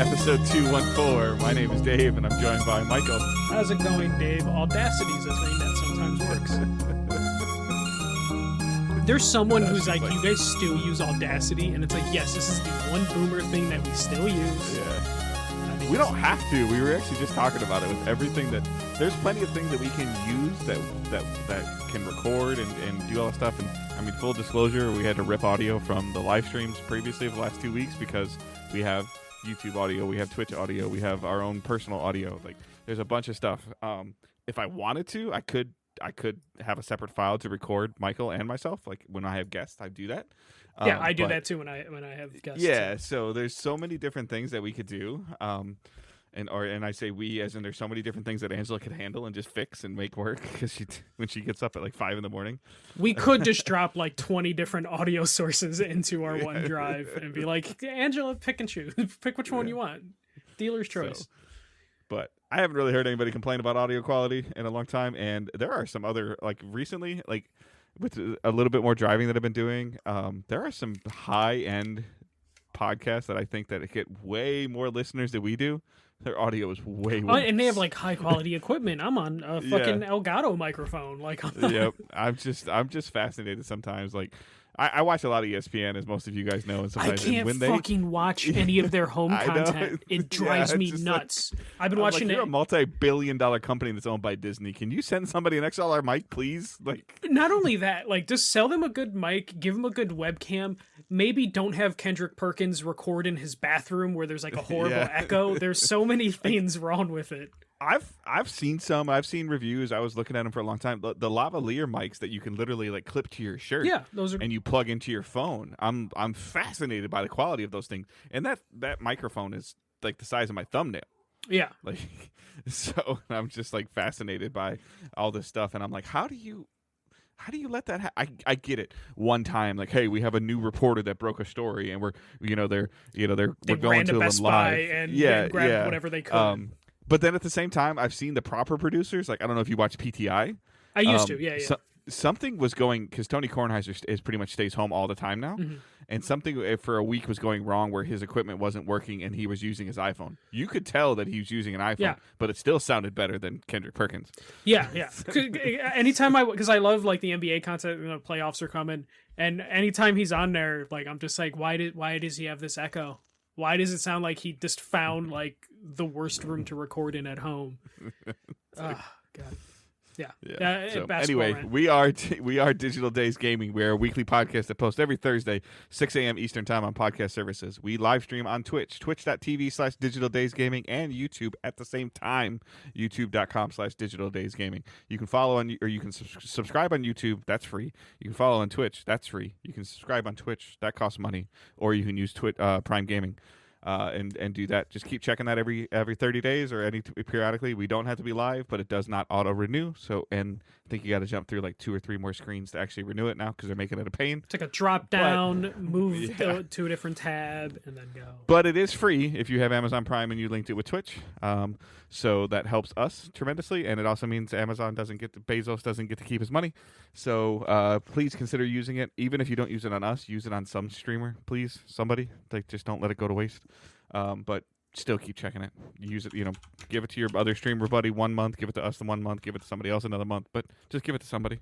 episode 214. My name is Dave, and I'm joined by Michael. How's it going, Dave? Audacity is a thing that sometimes works. There's someone who's like, you guys still use Audacity? And it's like, yes, this is the one boomer thing that we still use. Yeah. We don't have to. We were actually just talking about it with everything that... There's plenty of things that we can use that can record and do all that stuff. And I mean, full disclosure, we had to rip audio from the live streams previously for the last 2 weeks because we have YouTube audio, we have Twitch audio, we have our own personal audio. Like, there's a bunch of stuff. If I wanted to, I could have a separate file to record Michael and myself. Like when I have guests, I do that. Yeah, I do that too when I have guests. Yeah, too. So there's so many different things that we could do. And I say we as in there's so many different things that Angela could handle and just fix and make work because when she gets up at like 5 a.m. We could just drop like 20 different audio sources into our OneDrive and be like, Angela, pick and choose. Pick which one you want. Dealer's choice. So, but I haven't really heard anybody complain about audio quality in a long time. And there are some other, like recently, like with a little bit more driving that I've been doing, there are some high-end podcasts that I think that get way more listeners than we do. Their audio is way worse. And they have like high quality equipment. I'm on a fucking Elgato microphone. Like, yep. I'm just fascinated sometimes. Like, I watch a lot of ESPN, as most of you guys know, and sometimes I can't fucking watch any of their home content. It drives me nuts. Like, I've been watching You're a multi-billion-dollar company that's owned by Disney. Can you send somebody an XLR mic, please? Like, not only that, like, just sell them a good mic, give them a good webcam. Maybe don't have Kendrick Perkins record in his bathroom where there's like a horrible echo. There's so many things wrong with it. I've seen some. I've seen reviews. I was looking at them for a long time. The lavalier mics that you can literally like clip to your shirt. Yeah, those are. And you plug into your phone. I'm fascinated by the quality of those things. And that microphone is like the size of my thumbnail. Yeah. Like, so I'm just like fascinated by all this stuff. And I'm like, how do you let that happen? I get it. One time, like, hey, we have a new reporter that broke a story, and we're going to Best them Buy live. and grabbed whatever they could. But then at the same time, I've seen the proper producers. Like, I don't know if you watch PTI. I used to, yeah. Something was going, because Tony Kornheiser is pretty much stays home all the time now, and something for a week was going wrong where his equipment wasn't working and he was using his iPhone. You could tell that he was using an iPhone, but it still sounded better than Kendrick Perkins. Yeah. Anytime because I love like the NBA content, playoffs are coming, and anytime he's on there, like I'm just like, why does he have this echo? Why does it sound like he just found like the worst room to record in at home? God. Yeah. So anyway, we are Digital Days Gaming. We're a weekly podcast that posts every Thursday, 6 a.m. Eastern Time on podcast services. We live stream on Twitch, twitch.tv/Digital Days Gaming, and YouTube at the same time, youtube.com/Digital Days Gaming. You can follow on, or you can subscribe on YouTube. That's free. You can follow on Twitch. That's free. You can subscribe on Twitch. That costs money. Or you can use Prime Gaming. And do that. Just keep checking that every 30 days or periodically. We don't have to be live, but it does not auto renew. So, and I think you got to jump through like 2 or 3 more screens to actually renew it now because they're making it a pain. It's like a drop down, move to a different tab, and then go. But it is free if you have Amazon Prime and you linked it with Twitch. So that helps us tremendously, and it also means Bezos doesn't get to keep his money. So please consider using it, even if you don't use it on us. Use it on some streamer, please. Somebody, like, just don't let it go to waste. But still keep checking it. Use it, give it to your other streamer buddy 1 month, give it to us the 1 month, give it to somebody else another month, but just give it to somebody.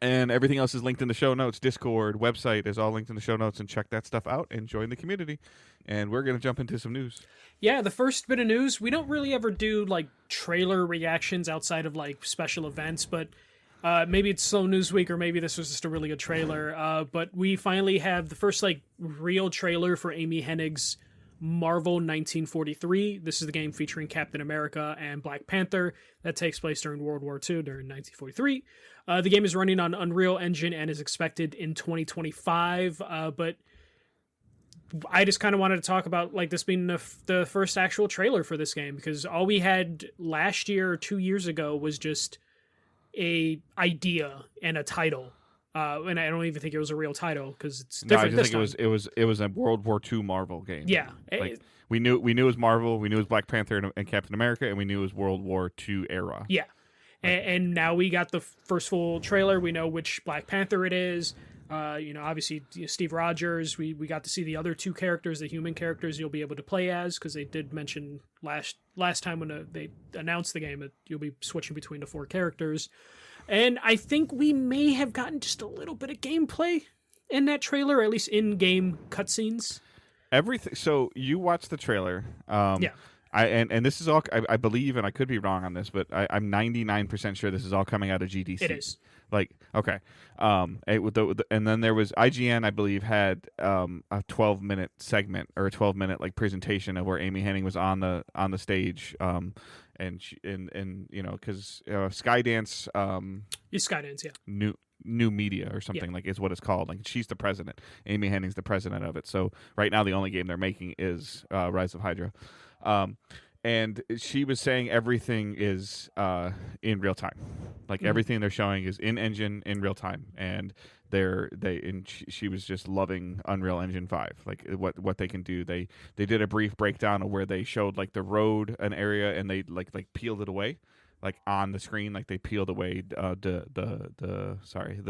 And everything else is linked in the show notes. Discord, website is all linked in the show notes, and check that stuff out and join the community. And we're going to jump into some news. Yeah, the first bit of news, we don't really ever do like trailer reactions outside of like special events, but maybe it's slow news week, or maybe this was just a really good trailer. But we finally have the first like real trailer for Amy Hennig's Marvel 1943. This is the game featuring Captain America and Black Panther that takes place during World War II during 1943. The game is running on Unreal Engine and is expected in 2025. But I just kind of wanted to talk about like this being the first actual trailer for this game, because all we had last year or 2 years ago was just a idea and a title. And I don't even think it was a real title because it's different. No, I just think it was a World War II Marvel game. Yeah, like we knew it was Marvel, we knew it was Black Panther and Captain America, and we knew it was World War II era. Yeah, and now we got the first full trailer. We know which Black Panther it is. Obviously Steve Rogers. We got to see the other two characters, the human characters you'll be able to play as, because they did mention last time when they announced the game that you'll be switching between the 4 characters. And I think we may have gotten just a little bit of gameplay in that trailer, at least in-game cutscenes. Everything. So you watched the trailer. Yeah. And this is all, I believe, and I could be wrong on this, but I'm 99% sure this is all coming out of GDC. It is. Like, okay. And then there was IGN, I believe, had a 12-minute segment or a 12-minute like presentation of where Amy Hennig was on the stage, and because Skydance, Skydance, yeah, new media or something, like is what it's called. Like, she's the president. Amy Hennig's the president of it. So right now the only game they're making is Rise of Hydra. And she was saying everything is in real time, like everything they're showing is in engine in real time, and she was just loving Unreal Engine 5, like what they can do. They did a brief breakdown of where they showed like the road, an area, and they like peeled it away, like on the screen, like they peeled away the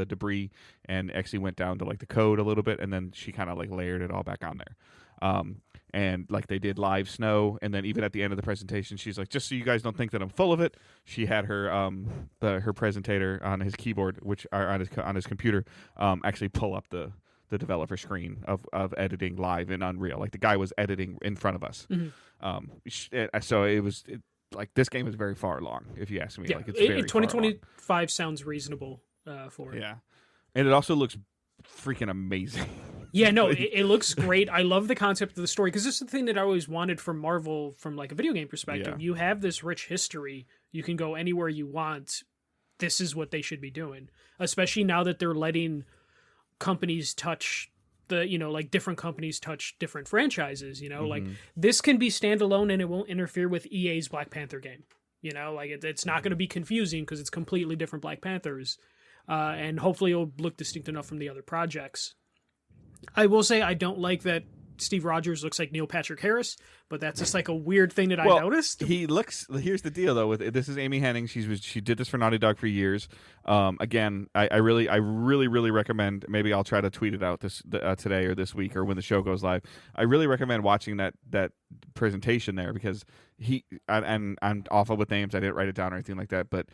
debris, and actually went down to like the code a little bit, and then she kind of like layered it all back on there. And like they did live snow, and then even at the end of the presentation, she's like, just so you guys don't think that I'm full of it, she had her her presentator on his keyboard, which are on his computer, actually pull up the developer screen of editing live in Unreal. Like the guy was editing in front of us. So it was like this game is very far along, if you ask me. Yeah, like it's very 2025 sounds reasonable for it. Yeah, and it also looks freaking amazing. Yeah, no, it looks great. I love the concept of the story, because this is the thing that I always wanted from Marvel from like a video game perspective. Yeah. You have this rich history. You can go anywhere you want. This is what they should be doing, especially now that they're letting companies touch like different companies touch different franchises. Like this can be standalone and it won't interfere with EA's Black Panther game. Like it's not going to be confusing because it's completely different Black Panthers. And hopefully it'll look distinct enough from the other projects. I will say I don't like that Steve Rogers looks like Neil Patrick Harris, but that's just like a weird thing that I noticed. Here's the deal though. This is Amy Hennig. She did this for Naughty Dog for years. Again, I really recommend. Maybe I'll try to tweet it out today or this week or when the show goes live. I really recommend watching that presentation there, because I'm awful with names. I didn't write it down or anything like that, but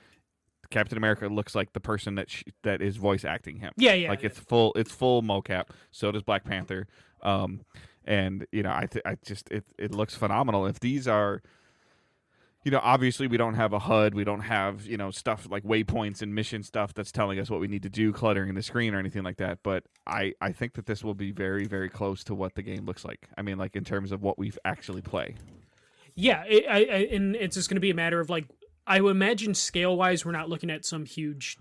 Captain America looks like the person that is voice acting him. Yeah. Like it's full mocap. So does Black Panther. And it looks phenomenal. If these are, obviously we don't have a HUD, we don't have stuff like waypoints and mission stuff that's telling us what we need to do, cluttering the screen or anything like that. But I think that this will be very, very close to what the game looks like. I mean, like in terms of what we've actually play. Yeah, and it's just going to be a matter of like, I would imagine scale-wise, we're not looking at some huge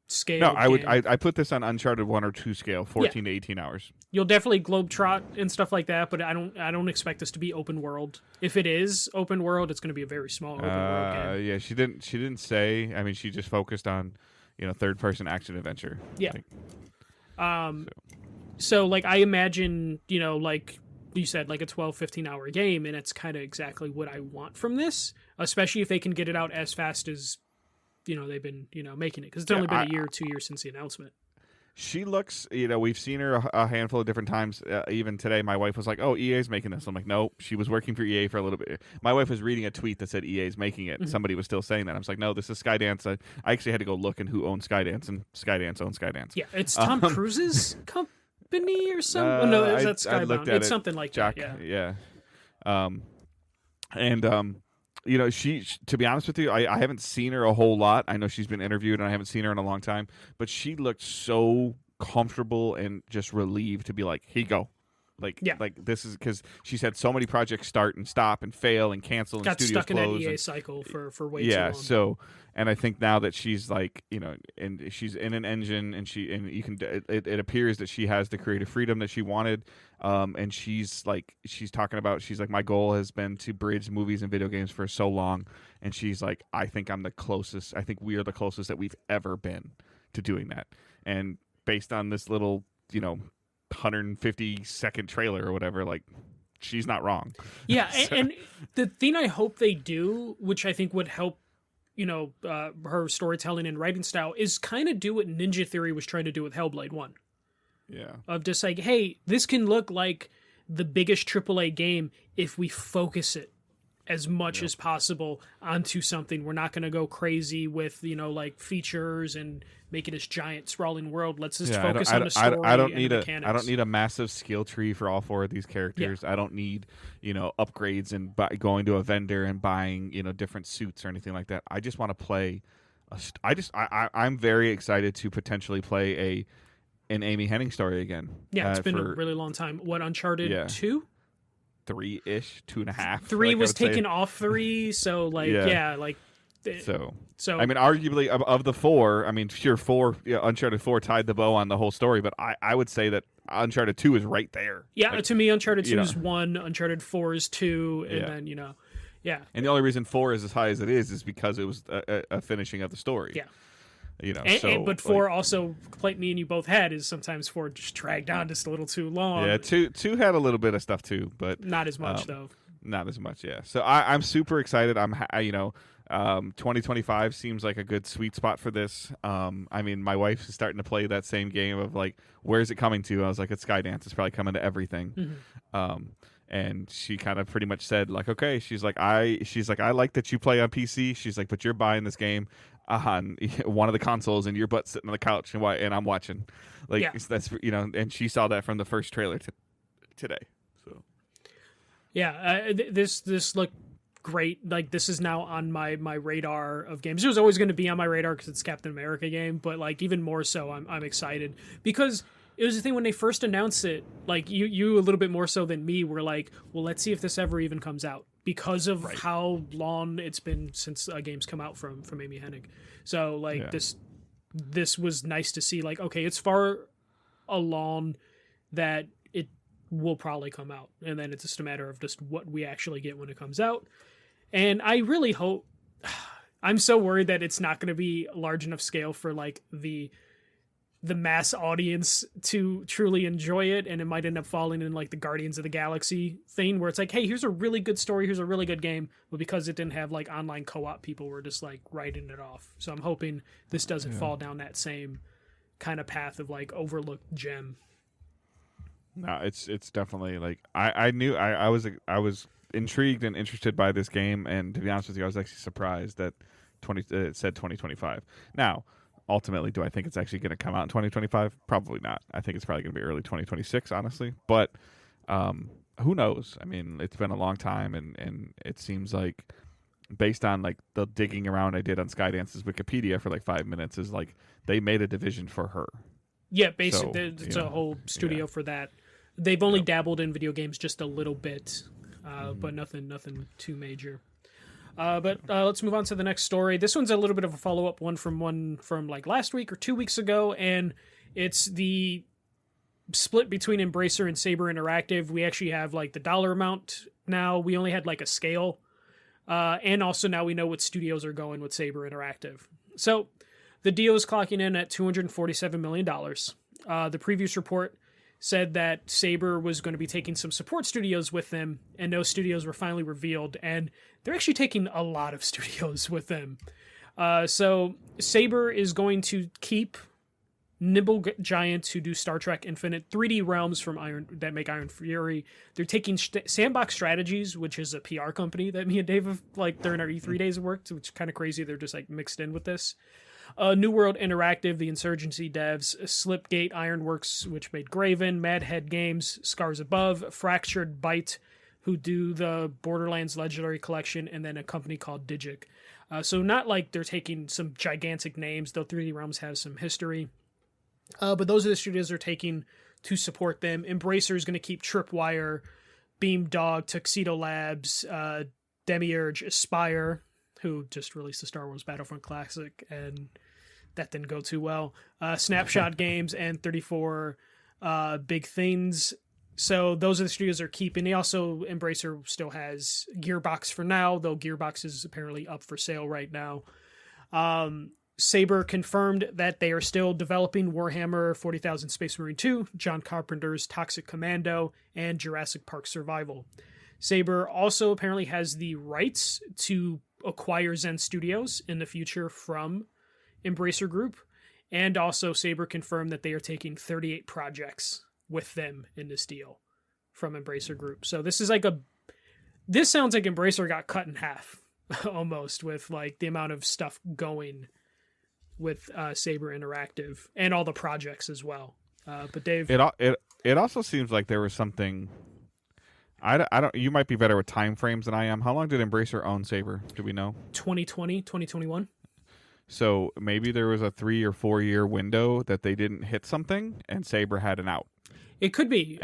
scale. No, I put this on Uncharted 1 or 2 scale, 14 to 18 hours. You'll definitely globetrot and stuff like that, but I don't expect this to be open world. If it is open world, it's going to be a very small open world game. Yeah, she didn't say. I mean, she just focused on third-person action adventure. Yeah. So like I imagine like you said, like a 12-15 hour game, and it's kind of exactly what I want from this, especially if they can get it out as fast as they've been making it, because it's only been a year or 2 years since the announcement. She looks, we've seen her a handful of different times. Even today, my wife was like, "Oh, EA's making this." I'm like, "No, she was working for EA for a little bit." My wife was reading a tweet that said EA's making it. Mm-hmm. Somebody was still saying that. I was like, "No, this is Skydance." I actually had to go look and who owns Skydance, and Skydance owns Skydance. Yeah, it's Tom Cruise's company or something. No, that's Skybound. It's something like that. Yeah. She, to be honest with you, I haven't seen her a whole lot. I know she's been interviewed, and I haven't seen her in a long time. But she looked so comfortable and just relieved to be like, "Here you go." Like this is because she's had so many projects start and stop and fail and cancel and got studios stuck in close that EA cycle for way too long. Yeah, so and I think now that she's like and she's in an engine and you can it appears that she has the creative freedom that she wanted, and she's talking about my goal has been to bridge movies and video games for so long, and she's like, I think we are the closest that we've ever been to doing that, and based on this little 150-second trailer or whatever, like she's not wrong. Yeah, so. and the thing I hope they do, which I think would help her storytelling and writing style, is kind of do what Ninja Theory was trying to do with Hellblade 1. Yeah. Of just like, hey, this can look like the biggest AAA game if we focus it as much as possible onto something. We're not going to go crazy with, like features and make it this giant sprawling world. Let's just focus on the story I don't and need the a mechanics. I don't need a massive skill tree for all 4 of these characters. I don't need, upgrades and going to a vendor and buying, different suits or anything like that. I just want to play I'm very excited to potentially play an Amy Hennig story again. Yeah, it's been a really long time. What, Uncharted 2? 3-ish, 2.5. 3 was taken off 3, so So I mean, arguably of the 4, I mean, sure, 4 Uncharted 4 tied the bow on the whole story, but I would say that Uncharted 2 is right there. Yeah, to me, Uncharted 2 is 1, Uncharted 4 is 2, and then yeah. And the only reason 4 is as high as it is because it was a finishing of the story. Yeah. But 4 also, complaint me and you both had, is sometimes 4 just dragged on just a little too long. Yeah, 2 had a little bit of stuff too, but not as much though. Not as much, yeah. So I'm super excited. 2025 seems like a good sweet spot for this. I mean, my wife is starting to play that same game of like, where's it coming to? I was like, it's Skydance. It's probably coming to everything. Mm-hmm. And she kind of pretty much said like, okay. She's like, I like that you play on PC. She's like, but you're buying this game on one of the consoles and your butt sitting on the couch and I'm watching. Like that's and she saw that from the first trailer today. So yeah, this looked great. Like this is now on my radar of games. It was always going to be on my radar because it's Captain America game, but like even more so, I'm excited because it was the thing when they first announced it. Like you a little bit more so than me were like, well, let's see if this ever even comes out because of how long it's been since games come out from Amy Hennig. So like this was nice to see. Like okay, it's far along that it will probably come out, and then it's just a matter of just what we actually get when it comes out. And I really hope, I'm so worried that it's not going to be large enough scale for like the mass audience to truly enjoy it, and it might end up falling in like the Guardians of the Galaxy thing where it's like, hey, here's a really good story, here's a really good game, but because it didn't have like online co-op, people were just like writing it off. So I'm hoping this doesn't fall down that same kind of path of like overlooked gem. No, it's definitely like I knew I was intrigued and interested by this game, and to be honest with you, I was actually surprised that it said 2025. Now, ultimately, do I think it's actually going to come out in 2025? Probably not. I think it's probably going to be early 2026, honestly. But who knows? I mean, it's been a long time, and it seems like based on like the digging around I did on Skydance's Wikipedia for like 5 minutes, is like they made a division for her. Yeah, basically, it's a whole studio for that. They've only dabbled in video games just a little bit, but nothing too major. But let's move on to the next story. This one's a little bit of a follow-up one from like last week or 2 weeks ago, and it's the split between Embracer and Saber Interactive. We actually have like the dollar amount now. We only had like a scale, and also now we know what studios are going with Saber Interactive. So the deal is clocking in at $247 million. The previous report said that Saber was going to be taking some support studios with them, and those studios were finally revealed, and they're actually taking a lot of studios with them. So Saber is going to keep Nimble Giants, who do Star Trek Infinite, 3D Realms that make Iron Fury. They're taking Sandbox Strategies, which is a PR company that me and Dave have, like, during our E3 days have worked, which is kind of crazy. They're just like mixed in with this. New World Interactive, the Insurgency devs, Slipgate Ironworks, which made Graven, Madhead Games, Scars Above, Fractured Byte, who do the Borderlands Legendary Collection, and then a company called Digic. So not like they're taking some gigantic names, though 3D Realms has some history. But those are the studios they're taking to support them. Embracer is going to keep Tripwire, Beamdog, Tuxedo Labs, Demiurge, Aspire, who just released the Star Wars Battlefront Classic, and that didn't go too well. Snapshot Games and 34 Big Things. So those are the studios they're keeping. They also, Embracer still has Gearbox for now, though Gearbox is apparently up for sale right now. Saber confirmed that they are still developing Warhammer 40,000 Space Marine 2, John Carpenter's Toxic Commando, and Jurassic Park Survival. Saber also apparently has the rights to acquire Zen Studios in the future from Embracer Group, And also, Saber confirmed that they are taking 38 projects with them in this deal from Embracer Group. So this is this sounds like Embracer got cut in half almost with like the amount of stuff going with Saber Interactive and all the projects as well. But Dave, it also seems like there was something. I don't. You might be better with time frames than I am. How long did Embracer own Saber? Do we know? 2020, 2021. So maybe there was a 3 or 4 year window that they didn't hit something, and Saber had an out. It could be.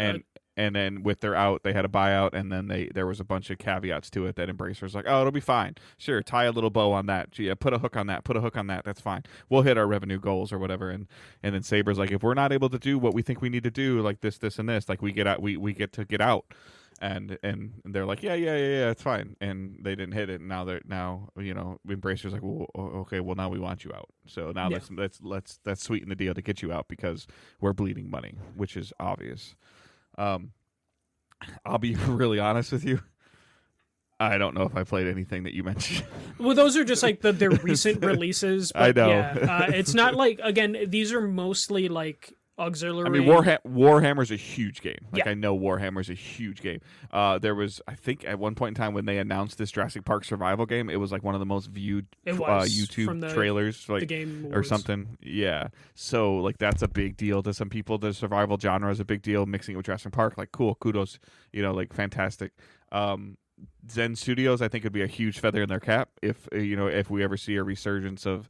And then with their out, they had a buyout, and then there was a bunch of caveats to it that Embracer's like, oh, it'll be fine. Sure, tie a little bow on that. Yeah, put a hook on that. Put a hook on that. That's fine. We'll hit our revenue goals or whatever. And then Saber's like, if we're not able to do what we think we need to do, like this, and this, like we get out, we get to get out. And they're like, yeah, it's fine. And they didn't hit it. And now Embracer's like, well, okay, well now we want you out. So now let's sweeten the deal to get you out because we're bleeding money, which is obvious. I'll be really honest with you. I don't know if I played anything that you mentioned. Well, those are just like their recent releases. But I know. Yeah, it's not like, again, these are mostly like auxiliary. I mean, Warhammer's a huge game. Like, yeah. I know Warhammer's a huge game. There was, I think, at one point in time when they announced this Jurassic Park survival game, it was like one of the most viewed YouTube trailers, like, the Game or something. Yeah. So, like, that's a big deal to some people. The survival genre is a big deal. Mixing it with Jurassic Park, like, cool, kudos. Like, fantastic. Zen Studios, I think, would be a huge feather in their cap if we ever see a resurgence of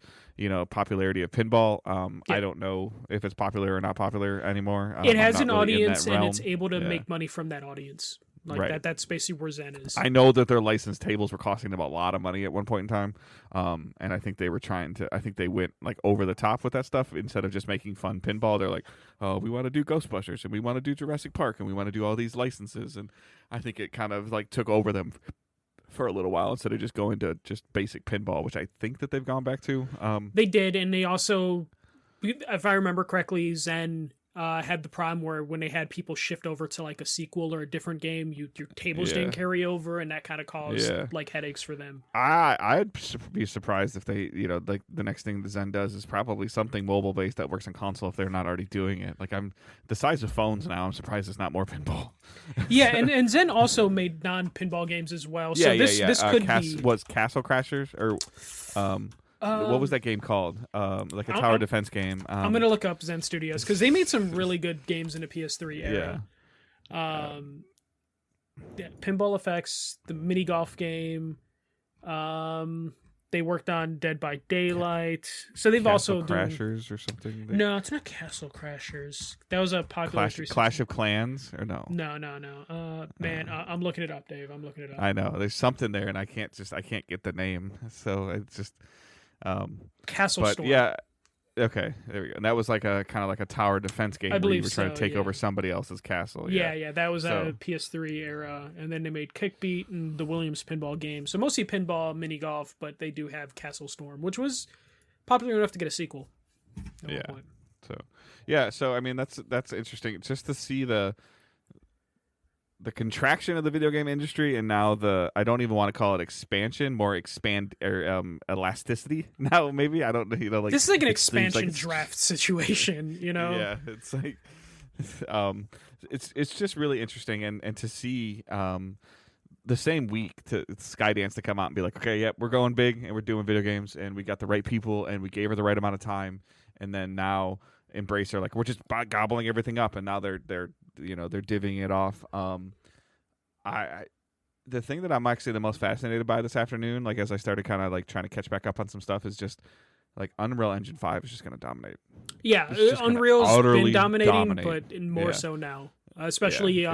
popularity of pinball. I don't know if it's popular or not popular anymore. It has an audience, and it's able to make money from that audience. Like right. That's basically where Zen is. I know that their licensed tables were costing them a lot of money at one point in time, and I think they were I think they went like over the top with that stuff instead of just making fun pinball. They're like, oh, we want to do Ghostbusters and we want to do Jurassic Park and we want to do all these licenses, and I think it kind of like took over them for a little while instead of just going to just basic pinball, which I think that they've gone back to. They did, and they also, if I remember correctly, Zen had the problem where when they had people shift over to like a sequel or a different game, your tables didn't carry over, and that kind of caused like headaches for them. I'd be surprised if they, like the next thing the Zen does is probably something mobile based that works on console if they're not already doing it. Like I'm the size of phones now. I'm surprised it's not more pinball. Yeah, and Zen also made non-pinball games as well. So this could be was Castle Crashers or. What was that game called? Like a tower defense game. I'm gonna look up Zen Studios because they made some really good games in the PS3 era. Yeah. Pinball Effects, the mini golf game. They worked on Dead by Daylight. So they've Castle also Crashers or something. No, it's not Castle Crashers. That was a popular Clash of Clans or no? No. Man, I'm looking it up, Dave. I'm looking it up. I know there's something there, and I can't get the name. So it's just. Castle Storm. Yeah, okay, there we go. And that was like a kind of like a tower defense game. I believe where you were trying to take over somebody else's castle. Yeah, that was a PS3 era, and then they made Kickbeat and the Williams pinball game. So mostly pinball, mini golf, but they do have Castle Storm, which was popular enough to get a sequel. At one point. So I mean that's interesting just to see the contraction of the video game industry, and now I don't even want to call it expansion, more elasticity. Now maybe I don't like this is like an expansion draft situation, Yeah, it's like it's just really interesting, and to see the same week to Skydance to come out and be like, okay, we're going big and we're doing video games and we got the right people and we gave her the right amount of time, and then now Embracer like we're just gobbling everything up, and now they're divvying it off. The thing that I'm actually the most fascinated by this afternoon, like as I started kind of like trying to catch back up on some stuff, is just like Unreal Engine 5 is just going to dominate. Yeah, Unreal's been dominating, but more so now, especially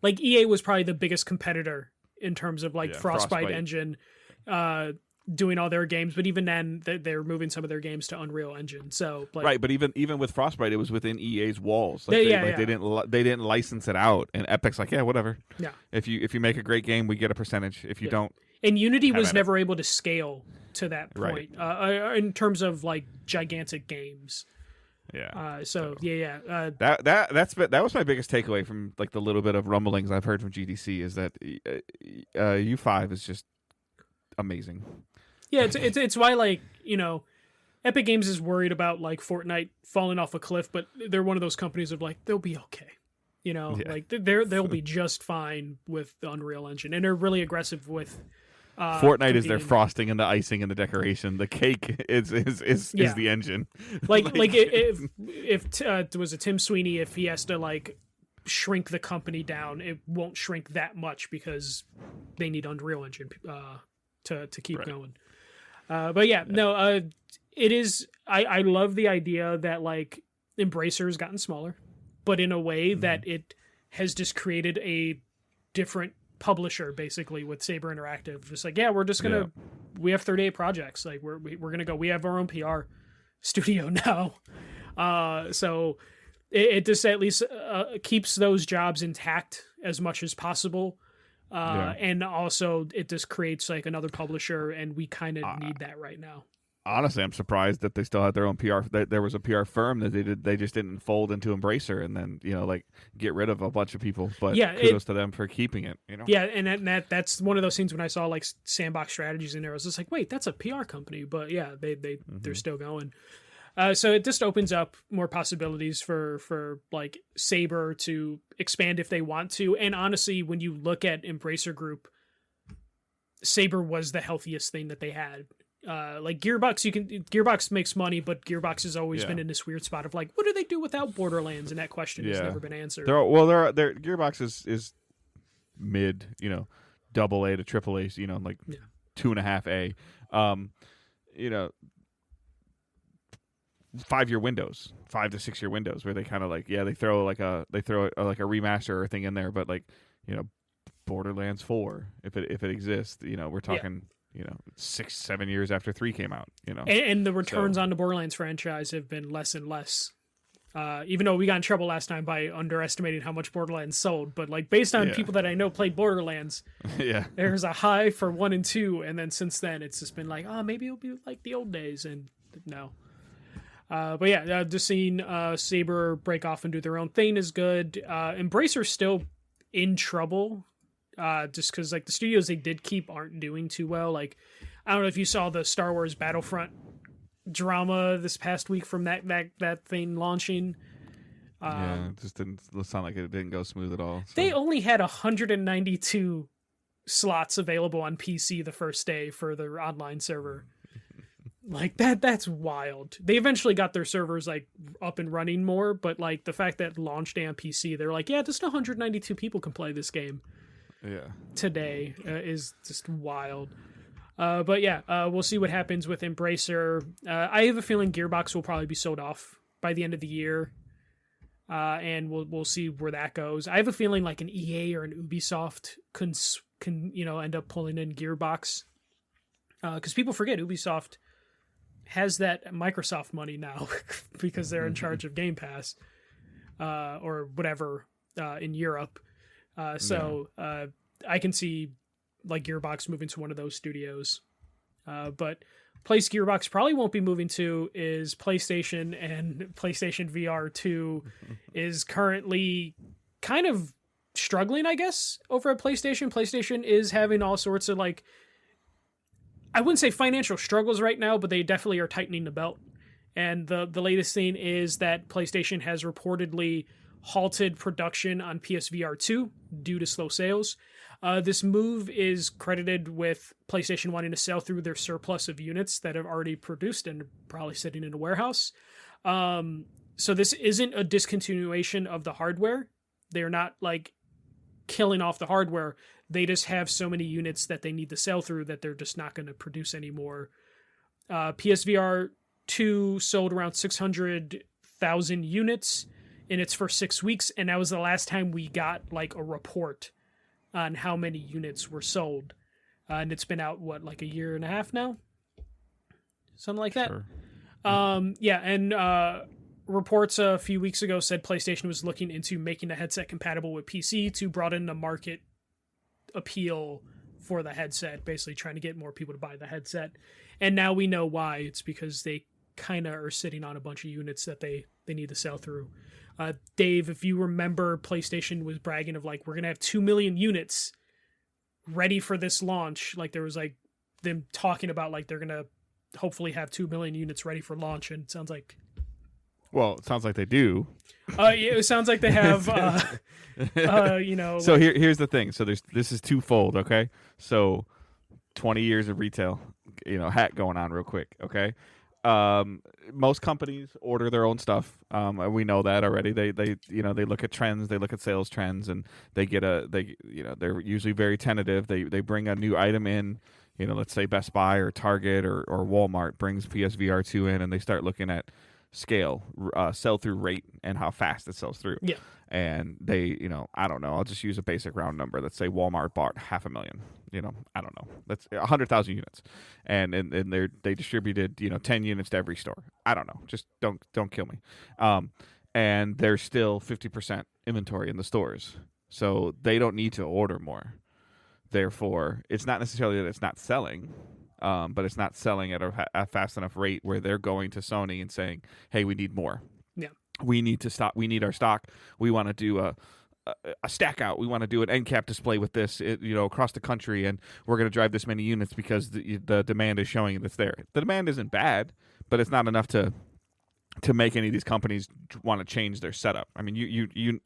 like EA was probably the biggest competitor in terms of like Frostbite Engine. Doing all their games, but even then they're moving some of their games to Unreal Engine. So right, but even with Frostbite, it was within EA's walls. Like they didn't license it out, and Epic's like, whatever. Yeah, if you make a great game, we get a percentage. If you don't, and Unity was never able to scale to that point in terms of like gigantic games. Yeah. That was my biggest takeaway from like the little bit of rumblings I've heard from GDC is that U5 is just amazing. Yeah, it's why, like, Epic Games is worried about like Fortnite falling off a cliff, but they're one of those companies of like they'll be okay. You know, like they'll be just fine with the Unreal Engine, and they're really aggressive with. Fortnite is their frosting and the icing and the decoration. The cake is the engine. Like if it was a Tim Sweeney, if he has to like shrink the company down, it won't shrink that much because they need Unreal Engine to keep going. But it is. I love the idea that like Embracer has gotten smaller, but in a way that it has just created a different publisher basically with Saber Interactive. Just like, we're just gonna we have 38 projects. Like we're gonna go. We have our own PR studio now. So it just at least keeps those jobs intact as much as possible. And also it just creates like another publisher, and we kind of need that right now. Honestly, I'm surprised that they still had their own PR. There was a PR firm that they just didn't fold into Embracer and then like get rid of a bunch of people. But kudos to them for keeping it. Yeah, and that's one of those things when I saw like Sandbox Strategies in there, I was just like, wait, that's a PR company. But yeah, they're still going. So it just opens up more possibilities for like Saber to expand if they want to. And honestly, when you look at Embracer Group, Saber was the healthiest thing that they had. Like Gearbox makes money, but Gearbox has always been in this weird spot of like, what do they do without Borderlands? And that question has never been answered. Their Gearbox is mid, double A to triple A, like 2.5 A. 5-year windows, 5 to 6 year windows where they kind of like, they throw like a remaster or thing in there, but like, Borderlands 4, if it exists, we're talking. 6-7 years after 3 came out, and the returns on the Borderlands franchise have been less and less. Even though we got in trouble last time by underestimating how much Borderlands sold, but like based on people that I know played Borderlands, there's a high for 1 and 2, and then since then it's just been like, maybe it'll be like the old days, and no. But just seeing Saber break off and do their own thing is good. Embracer's still in trouble. Just because like the studios they did keep aren't doing too well. Like, I don't know if you saw the Star Wars Battlefront drama this past week from that thing launching. It just didn't sound like it didn't go smooth at all. So. They only had 192 slots available on PC the first day for their online server. Like that's wild. They eventually got their servers like up and running more, but like the fact that launch day on PC, they're like, just 192 people can play this game. Today is just wild. We'll see what happens with Embracer. I have a feeling Gearbox will probably be sold off by the end of the year, and we'll see where that goes. I have a feeling like an EA or an Ubisoft can end up pulling in Gearbox, because people forget Ubisoft has that Microsoft money now because they're in charge of Game Pass or whatever in Europe. I can see like Gearbox moving to one of those studios. But place Gearbox probably won't be moving to is PlayStation, and PlayStation VR 2 is currently kind of struggling, I guess, over at PlayStation. PlayStation is having all sorts of like, I wouldn't say financial struggles right now, but they definitely are tightening the belt. And the latest thing is that PlayStation has reportedly halted production on PSVR 2 due to slow sales. This move is credited with PlayStation wanting to sell through their surplus of units that have already produced and probably sitting in a warehouse. So this isn't a discontinuation of the hardware. They're not like killing off the hardware. They just have so many units that they need to sell through that they're just not going to produce anymore. PSVR 2 sold around 600,000 units in its first 6 weeks, and that was the last time we got like a report on how many units were sold. And it's been out like a year and a half now, something like that. Sure. Reports a few weeks ago said PlayStation was looking into making the headset compatible with PC to broaden the market appeal for the headset, basically trying to get more people to buy the headset. And now we know why. It's because they kind of are sitting on a bunch of units that they need to sell through. Dave, if you remember, PlayStation was bragging of like, we're going to have 2 million units ready for this launch. Like there was like them talking about like they're going to hopefully have 2 million units ready for launch, and it sounds like Well, it sounds like they do. it sounds like they have So here's the thing. So this is twofold, okay? So 20 years of retail, hat going on real quick, okay? Most companies order their own stuff. And we know that already. They look at trends, they look at sales trends, and they're usually very tentative. They bring a new item in, let's say Best Buy or Target or Walmart brings PSVR 2 in, and they start looking at scale, sell-through rate, and how fast it sells through. Yeah. And they, I don't know, I'll just use a basic round number. Let's say Walmart bought 500,000, I don't know, that's 100,000 units, and they distributed 10 units to every store. I don't know, just don't kill me. And there's still 50% inventory in the stores, so they don't need to order more. Therefore, it's not necessarily that it's not selling, but it's not selling at a fast enough rate where they're going to Sony and saying, hey, we need more. Yeah. We need to stop. We need our stock. We want to do a stack out. We want to do an end cap display with this, across the country, and we're going to drive this many units because the demand is showing that's there. The demand isn't bad, but it's not enough to make any of these companies want to change their setup. I mean, you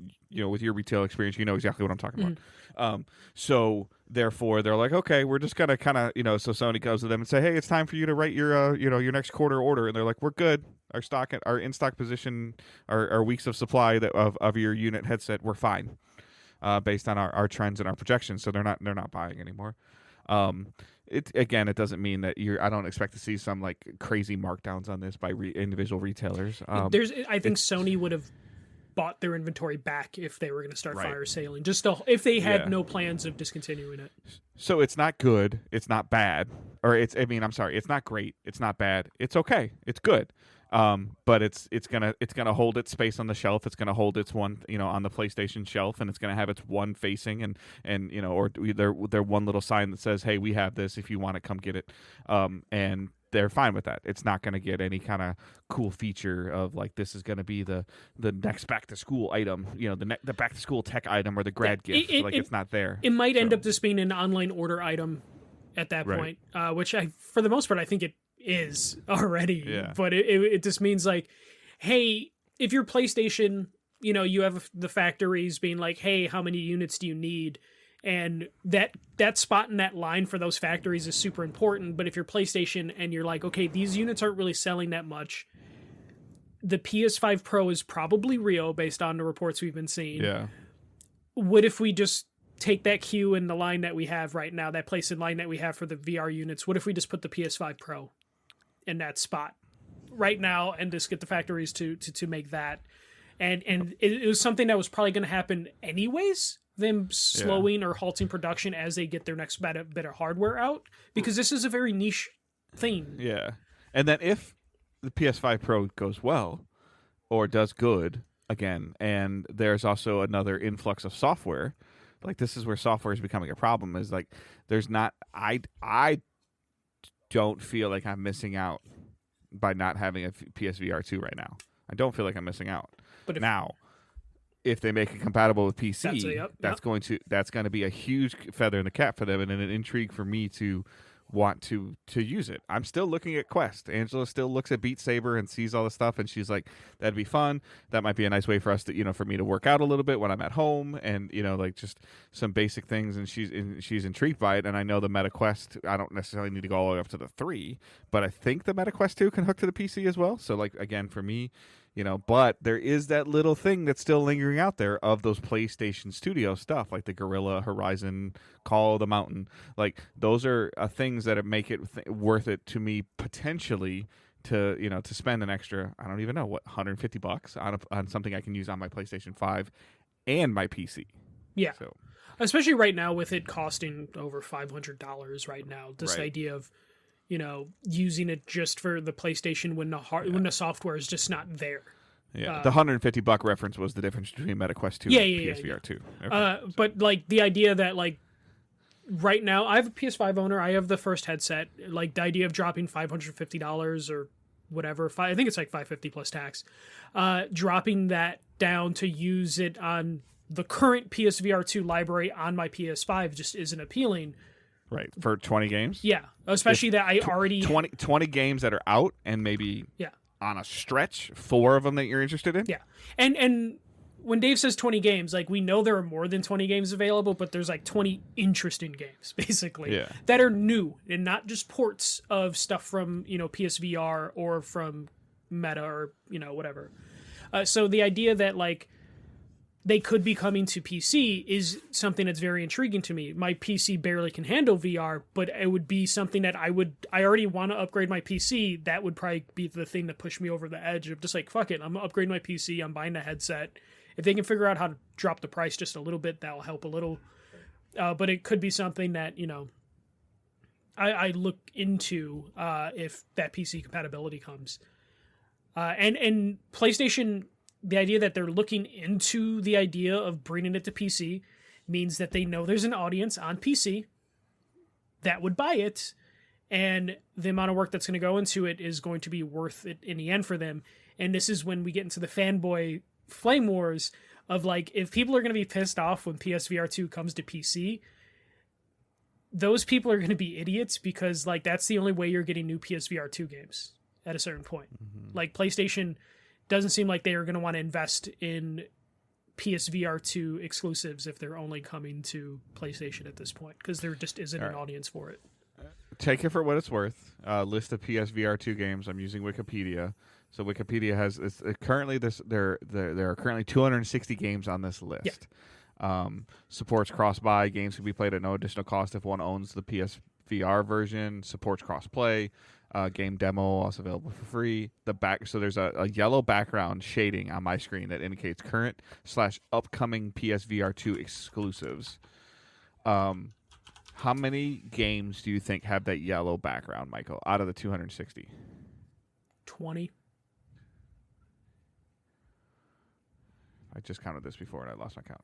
with your retail experience, you know exactly what I'm talking about. So therefore, they're like, okay, we're just gonna kind of, so Sony goes to them and say, hey, it's time for you to write your, your next quarter order, and they're like, we're good. Our in stock position, our weeks of supply of your unit headset, we're fine, based on our trends and our projections. So they're not buying anymore. It doesn't mean that I don't expect to see some like crazy markdowns on this by individual retailers. I think Sony would have bought their inventory back if they were going to start fire sailing, if they had no plans of discontinuing it. So it's not good, it's not bad, it's not great, it's not bad, it's okay, it's good. But it's gonna hold its space on the shelf. It's gonna hold its one, on the PlayStation shelf, and it's gonna have its one facing, and or their one little sign that says, "Hey, we have this. If you want it, come get it." And they're fine with that. It's not gonna get any kind of cool feature of like this is gonna be the next back to school item, the back to school tech item or the grad gift. It's not there. It might end up just being an online order item at that point, which for the most part, I think it is already, but it just means like, hey, if your PlayStation, you have the factories being like, hey, how many units do you need, and that spot in that line for those factories is super important. But if you're PlayStation and you're like, okay, these units aren't really selling that much, the PS5 Pro is probably real based on the reports we've been seeing. What if we just take that queue in the line that we have right now, that place in line that we have for the VR units? What if we just put the PS5 Pro in that spot right now and just get the factories to make that? And it was something that was probably going to happen anyways, them slowing or halting production as they get their next bit of hardware out, because this is a very niche thing. Yeah. And then if the PS5 Pro goes well or does good again, and there's also another influx of software, like this is where software is becoming a problem, is like there's not, I don't feel like I'm missing out by not having a PSVR 2 right now. I don't feel like I'm missing out. But if they make it compatible with PC, that's going to be a huge feather in the cap for them, and an intrigue for me to want to use it. I'm still looking at Quest. Angela still looks at Beat Saber and sees all the stuff, and she's like, that'd be fun. That might be a nice way for us to, for me to work out a little bit when I'm at home, and like just some basic things, and she's intrigued by it. And I know the Meta Quest, I don't necessarily need to go all the way up to the 3, but I think the Meta Quest 2 can hook to the PC as well. So like again, for me, but there is that little thing that's still lingering out there of those PlayStation Studio stuff, like the Gorilla, Horizon, Call of the Mountain. Like those are things that make it worth it to me potentially to to spend an extra, I don't even know what, $150 on something I can use on my PlayStation 5 and my PC. Yeah. So, especially right now with it costing over $500 right now. This idea of using it just for the PlayStation when when the software is just not there. Yeah, the $150 reference was the difference between Meta Quest 2 and PSVR 2. Okay, but like the idea that like right now, I have a PS5 owner, I have the first headset. Like the idea of dropping $550 or whatever, I think it's like $550 plus tax, dropping that down to use it on the current PSVR 2 library on my PS5 just isn't appealing. Right. For 20 games? Yeah, especially that I already 20 games that are out and maybe on a stretch, 4 of them that you're interested in? Yeah. And when Dave says 20 games, like, we know there are more than 20 games available, but there's like 20 interesting games basically that are new and not just ports of stuff from, PSVR or from Meta or, whatever. So the idea that like they could be coming to PC is something that's very intriguing to me. My PC barely can handle VR, but it would be something that I already want to upgrade my PC. That would probably be the thing that pushed me over the edge of just like, fuck it, I'm upgrading my PC, I'm buying a headset. If they can figure out how to drop the price just a little bit, that'll help a little. But it could be something that, I look into if that PC compatibility comes. And PlayStation, the idea that they're looking into the idea of bringing it to PC means that they know there's an audience on PC that would buy it, and the amount of work that's going to go into it is going to be worth it in the end for them. And this is when we get into the fanboy flame wars of like, if people are going to be pissed off when PSVR 2 comes to PC, those people are going to be idiots, because like that's the only way you're getting new PSVR 2 games at a certain point. Like, PlayStation doesn't seem like they are going to want to invest in PSVR 2 exclusives if they're only coming to PlayStation at this point, because there just isn't an audience for it. Take it for what it's worth. List of PSVR 2 games. I'm using Wikipedia. So Wikipedia has currently there are currently 260 games on this list. Yeah. Supports cross-buy. Games can be played at no additional cost if one owns the PSVR version. Supports cross-play. Game demo also available for free. So there's a yellow background shading on my screen that indicates current/upcoming PSVR 2 exclusives. How many games do you think have that yellow background, Michael, out of the 260? 20. I just counted this before and I lost my count.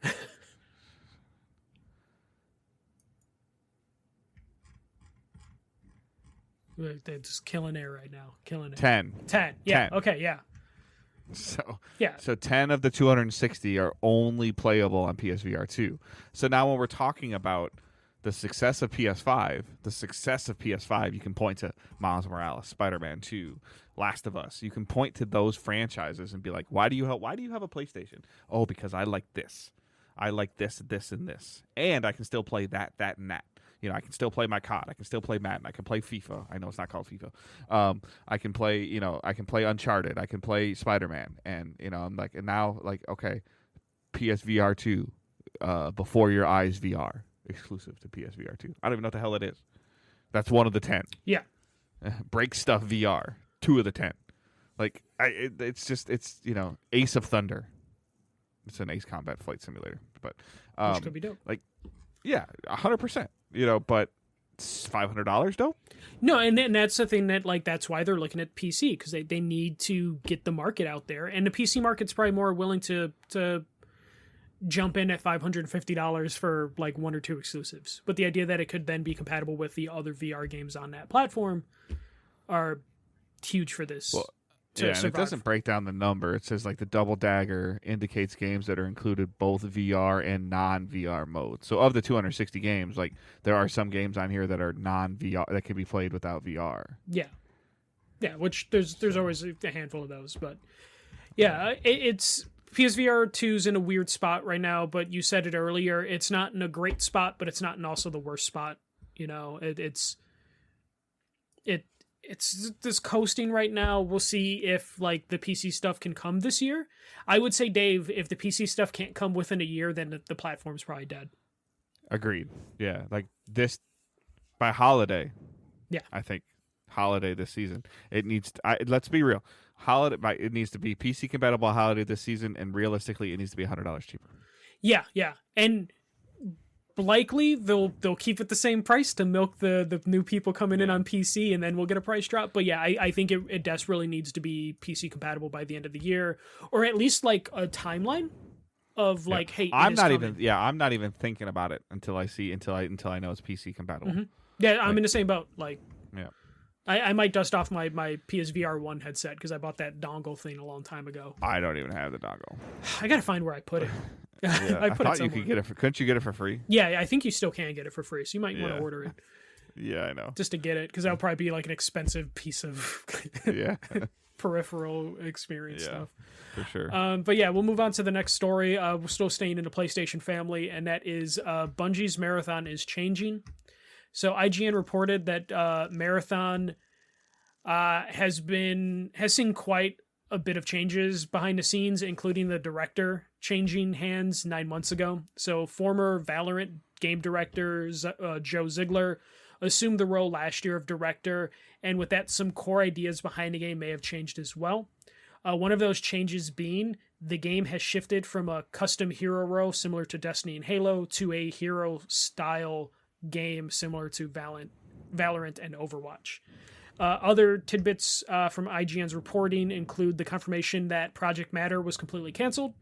They're just killing it right now. Killing it. 10. 10. Yeah. 10. Okay. Yeah. So 10 of the 260 are only playable on PSVR 2. So now when we're talking about the success of PS5, you can point to Miles Morales, Spider-Man 2, Last of Us. You can point to those franchises and be like, why do you have a PlayStation? Oh, because I like this. I like this, this, and this. And I can still play that, and that. I can still play my COD. I can still play Madden. I can play FIFA. I know it's not called FIFA. I can play, I can play Uncharted. I can play Spider-Man. And, I'm like, and now, like, okay, PSVR 2, Before Your Eyes VR, exclusive to PSVR 2. I don't even know what the hell it is. That's one of the 10. Yeah. Break Stuff VR, 2 of the 10. Like, it's Ace of Thunder. It's an Ace Combat Flight Simulator. But, which could be dope. Like, yeah, 100%. But it's $500 dope. No, and that's the thing that, like, that's why they're looking at PC, because they need to get the market out there, and the PC market's probably more willing to jump in at $550 for like 1 or 2 exclusives. But the idea that it could then be compatible with the other VR games on that platform are huge for this. Well, and it doesn't break down the number. It says like the double dagger indicates games that are included both VR and non-VR modes. So of the 260 games, like there are some games on here that are non-VR that can be played without VR. Yeah, which there's always a handful of those, but yeah, it's PSVR 2's in a weird spot right now. But you said it earlier, it's not in a great spot, but it's not in also the worst spot. It's just coasting right now. We'll see if like the PC stuff can come this year. I would say, Dave, if the PC stuff can't come within a year, then the platform's probably dead. Agreed. Yeah, like this by holiday. Yeah, I think holiday this season. It needs. Let's be real. It needs to be PC compatible holiday this season, and realistically, it needs to be $100 cheaper. Yeah, and likely they'll keep it the same price to milk the new people coming in on PC, and then we'll get a price drop. But yeah, I think it desperately needs to be PC compatible by the end of the year, or at least like a timeline of like, hey, I'm not even thinking about it until I know it's PC compatible. Mm-hmm. Yeah, I'm in the same boat. Like, yeah. I might dust off my PSVR 1 headset because I bought that dongle thing a long time ago. I don't even have the dongle. I gotta find where I put it. Yeah, I thought you could get it. Couldn't you get it for free? Yeah, I think you still can get it for free, so you might want to order it. Yeah, I know. just to get it, because that would probably be like an expensive piece of Yeah. peripheral experience stuff. For sure. But yeah, we'll move on to the next story. We're still staying in the PlayStation family, and that is Bungie's Marathon is changing. So IGN reported that Marathon has seen quite a bit of changes behind the scenes, including the director changing hands 9 months ago. So former Valorant game director Joe Ziegler assumed the role last year of director, and with that, some core ideas behind the game may have changed as well. One of those changes being the game has shifted from a custom hero role similar to Destiny and Halo to a hero style game similar to Valorant and Overwatch. Other tidbits from IGN's reporting include the confirmation that Project Matter was completely canceled,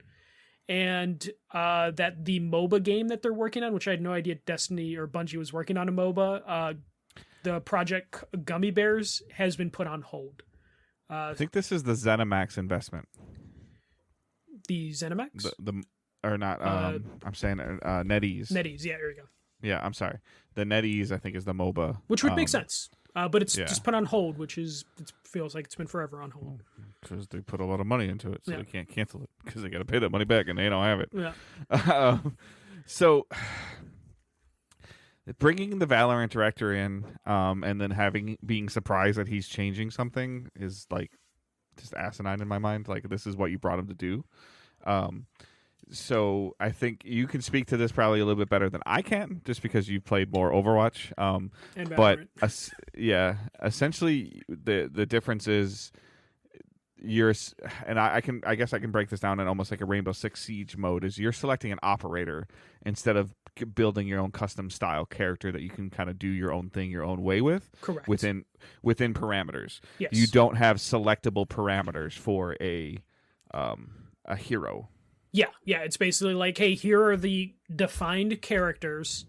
and that the MOBA game that they're working on, which I had no idea Destiny or Bungie was working on a MOBA, the Project Gummy Bears, has been put on hold. I think this is the ZeniMax investment. The ZeniMax? Or not, I'm saying NetEase. NetEase, yeah, there you go. Yeah, I'm sorry. The NetEase, I think, is the MOBA. Which would make sense. But it's just put on hold, which it feels like it's been forever on hold. Because they put a lot of money into it, so Yeah. they can't cancel it because they got to pay that money back, and they don't have it. Yeah. So, bringing the Valorant director in, and then being surprised that he's changing something is like just asinine in my mind. Like, this is what you brought him to do. So I think you can speak to this probably a little bit better than I can, just because you've played more Overwatch. And but Valorant. Essentially the difference is I guess I can break this down in almost like a Rainbow Six Siege mode. Is you're selecting an operator instead of building your own custom style character that you can kind of do your own thing your own way with. Correct. Within parameters. Yes. You don't have selectable parameters for a hero. Yeah, it's basically like, hey, here are the defined characters.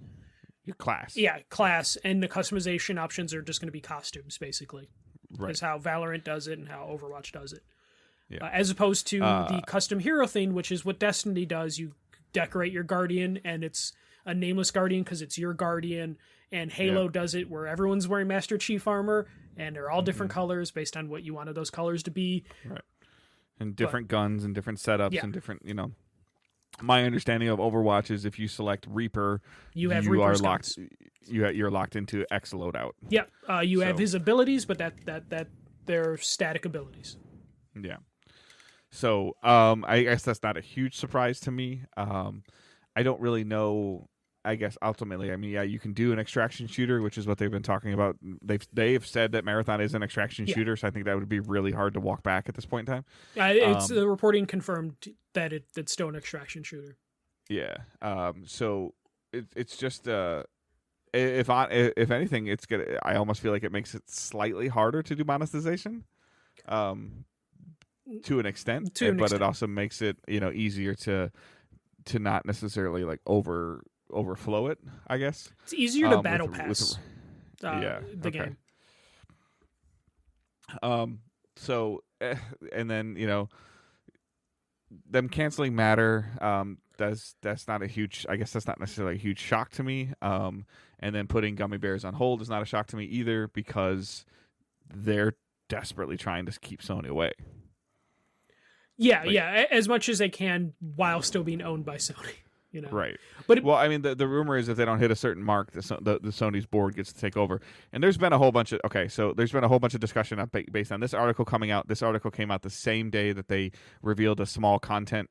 Your class. Yeah, class, and the customization options are just going to be costumes, basically. Right. Is how Valorant does it and how Overwatch does it. Yeah. As opposed to the custom hero thing, which is what Destiny does. You decorate your Guardian, and it's a nameless Guardian because it's your Guardian. And Halo does it where everyone's wearing Master Chief armor, and they're all different colors based on what you wanted those colors to be. Right. And different guns and different setups Yeah. and different, My understanding of Overwatch is if you select Reaper, You have are Reaper's locked. guns. You're locked into X loadout. Yeah, you have So- his abilities, but that they're static abilities. Yeah. So I guess that's not a huge surprise to me. I don't really know. I guess ultimately, you can do an extraction shooter, which is what they've been talking about. They've said that Marathon is an extraction shooter, so I think that would be really hard to walk back at this point in time. It's the reporting confirmed that it's still an extraction shooter. Yeah. So it's just if anything, it's gonna. I almost feel like it makes it slightly harder to do monetization, to an extent. But it also makes it easier to not necessarily like overflow it, I guess. It's easier to battle pass the game. So and then them canceling Matter, that's not a huge, I guess that's not necessarily a huge shock to me. And then putting Gummy Bears on hold is not a shock to me either, because they're desperately trying to keep Sony away. Yeah, as much as they can while still being owned by Sony. Right. But the rumor is if they don't hit a certain mark, the Sony's board gets to take over. And there's been a whole bunch of discussion based on this article coming out. This article came out the same day that they revealed a small content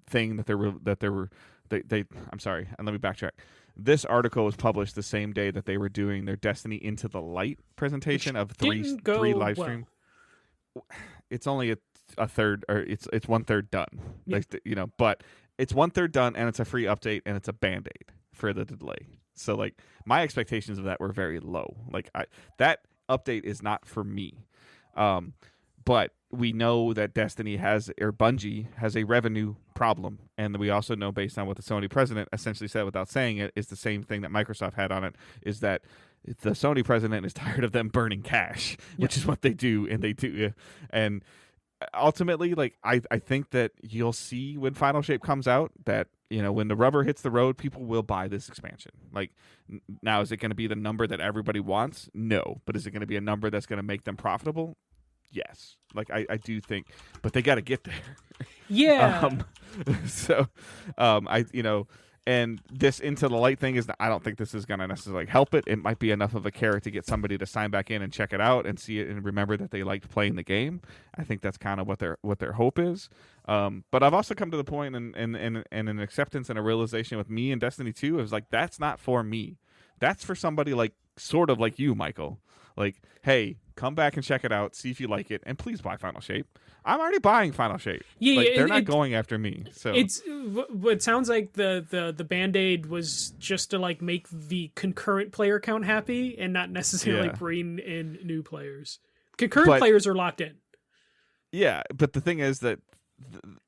thing I'm sorry, and let me backtrack. This article was published the same day that they were doing their Destiny Into the Light presentation of three live stream. Well. It's only a third, or it's 1/3 done. Yeah. But it's 1/3 done, and it's a free update, and it's a Band-Aid for the delay. So, like, my expectations of that were very low. Like, that update is not for me. But we know that Bungie has a revenue problem, and we also know, based on what the Sony president essentially said without saying it, is the same thing that Microsoft had on it, is that the Sony president is tired of them burning cash, which is what they do, and they do. And ultimately, like, I think that you'll see when Final Shape comes out that when the rubber hits the road, people will buy this expansion. Like, now, is it going to be the number that everybody wants? No. But is it going to be a number that's going to make them profitable? Yes. Like, I do think, but they got to get there. Yeah. And this Into the Light thing I don't think this is going to necessarily help it. It might be enough of a carrot to get somebody to sign back in and check it out and see it and remember that they liked playing the game. I think that's kind of what their hope is. But I've also come to the point and an acceptance and a realization with me and Destiny 2 is like, that's not for me. That's for somebody like sort of like you, Michael. Like, hey, come back and check it out, see if you like it, and please buy Final Shape. I'm already buying Final Shape. Yeah, like, they're not going after me. So it sounds like the Band-Aid was just to like make the concurrent player count happy and not necessarily bring in new players. Concurrent players are locked in. Yeah, but the thing is that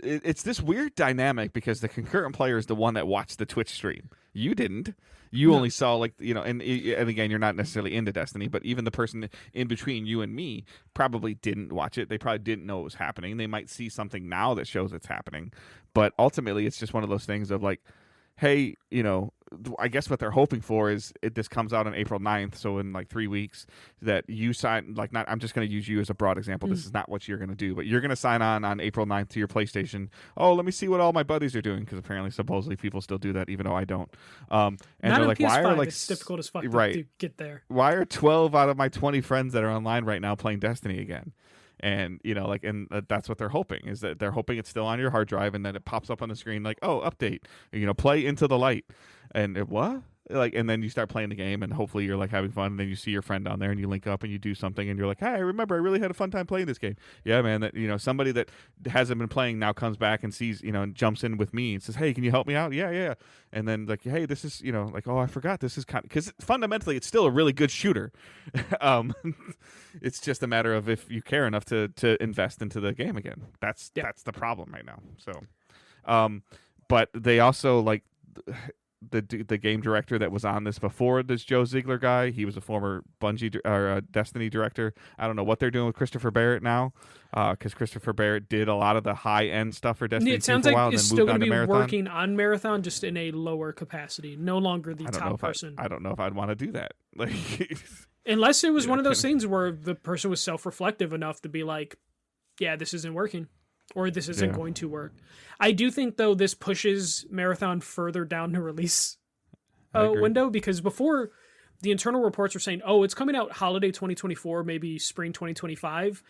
it's this weird dynamic because the concurrent player is the one that watched the Twitch stream. You didn't. You only saw and again, you're not necessarily into Destiny, but even the person in between you and me probably didn't watch it. They probably didn't know it was happening. They might see something now that shows it's happening, but ultimately it's just one of those things of like, hey, I guess what they're hoping for is this comes out on April 9th, so in like 3 weeks, that you sign, like, not, I'm just going to use you as a broad example. This is not what you're going to do, but you're going to sign on April 9th to your PlayStation. Oh, let me see what all my buddies are doing, because apparently, supposedly, people still do that, even though I don't. And not they're like, PS5, why are like it's difficult as fuck to get there. Why are 12 out of my 20 friends that are online right now playing Destiny again? And that's what they're hoping, is that they're hoping it's still on your hard drive and then it pops up on the screen like, oh, update, play Into the Light, and what? Like, and then you start playing the game and hopefully you're like having fun, and then you see your friend down there and you link up and you do something and you're like, hey, I remember I really had a fun time playing this game. Yeah, man, that somebody that hasn't been playing now comes back and sees, and jumps in with me and says, hey, can you help me out? Yeah. And then like, hey, this is, like, oh, I forgot this is kind of, because fundamentally it's still a really good shooter. It's just a matter of if you care enough to invest into the game again. That's the problem right now. So, but they also like the game director that was on this before this Joe Ziegler guy. He was a former Bungie or Destiny director. I don't know what they're doing with Christopher Barrett now, because Christopher Barrett did a lot of the high end stuff for Destiny. It sounds for a while like and it's then still moved going to be on to Marathon. working on Marathon, just in a lower capacity. No longer the top person. I don't know if I'd want to do that. Like, unless it was one of those things where the person was self-reflective enough to be like, yeah, this isn't working, or this isn't going to work. I do think, though, this pushes Marathon further down the release window, because before, the internal reports were saying, oh, it's coming out holiday 2024, maybe spring 2025.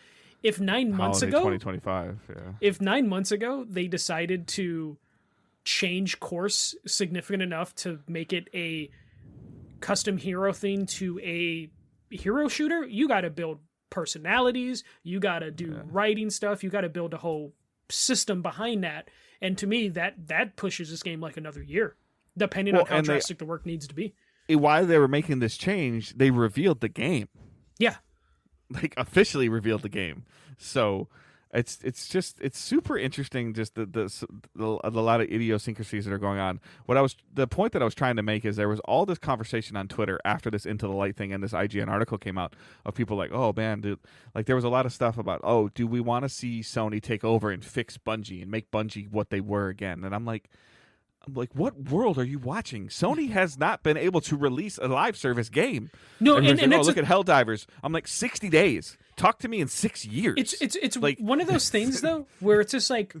If 9 months ago, 2025, if 9 months ago they decided to change course significant enough to make it a custom hero thing to a hero shooter, you got to build personalities, you got to do writing stuff, you got to build a whole system behind that. And to me, that pushes this game like another year, depending on how drastic the work needs to be. While they were making this change, they revealed the game. Yeah. Like, officially revealed the game. So it's super interesting, just the lot of idiosyncrasies that are going on. The point that I was trying to make is there was all this conversation on Twitter after this Into the Light thing and this IGN article came out of people like, oh man, dude, like there was a lot of stuff about, oh, do we want to see Sony take over and fix Bungie and make Bungie what they were again? And I'm like, what world are you watching? Sony has not been able to release a live service game. No, and look at Helldivers. I'm like, 60 days. Talk to me in 6 years. It's like one of those things though, where it's just like,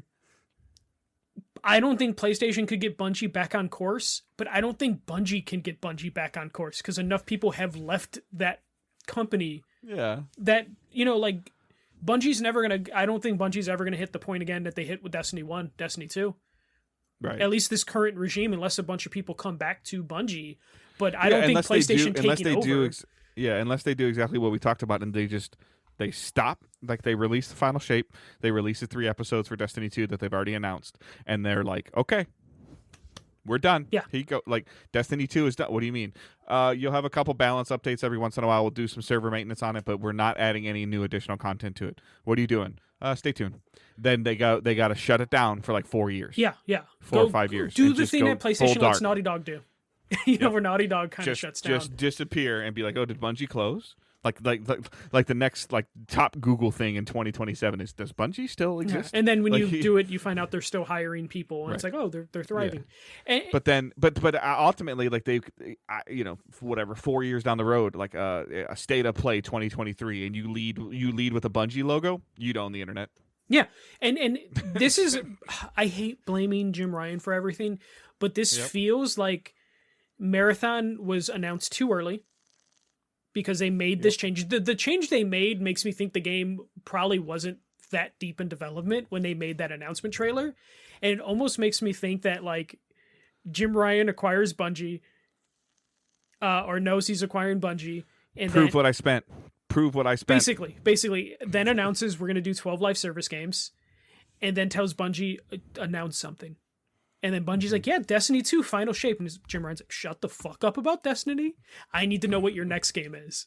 I don't think PlayStation could get Bungie back on course, but I don't think Bungie can get Bungie back on course, because enough people have left that company. Yeah. That, like, I don't think Bungie's ever gonna hit the point again that they hit with Destiny 1, Destiny 2. Right. At least this current regime, unless a bunch of people come back to Bungie. But I don't think PlayStation taking over. Unless they do exactly what we talked about, and they stop, like they release the final shape, they release the 3 episodes for Destiny 2 that they've already announced, and they're like, okay, we're done. Yeah. Here you go. Like, Destiny 2 is done. What do you mean? You'll have a couple balance updates every once in a while. We'll do some server maintenance on it, but we're not adding any new additional content to it. What are you doing? Stay tuned. Then they got to shut it down for like 4 years. Yeah. 4 or 5 years. Do the thing that PlayStation lets Naughty Dog do. Where Naughty Dog kind of shuts down. Just disappear and be like, oh, did Bungie close? Like the next like top Google thing in 2027 is, does Bungie still exist? And then when you do it, you find out they're still hiring people, and Right. it's like, oh, they're thriving. Yeah. And, but ultimately, like they, whatever, 4 years down the road, like a State of Play 2023, and you lead with a Bungie logo, you'd own the internet. Yeah, and this is, I hate blaming Jim Ryan for everything, but this feels like Marathon was announced too early because they made this change. The change they made makes me think the game probably wasn't that deep in development when they made that announcement trailer, and it almost makes me think that like Jim Ryan acquires Bungie, or knows he's acquiring Bungie, and Prove what I spent. Basically, then announces we're going to do 12 live service games, and then tells Bungie, announce something. And then Bungie's like, yeah, Destiny 2, final shape. And Jim Ryan's like, shut the fuck up about Destiny. I need to know what your next game is.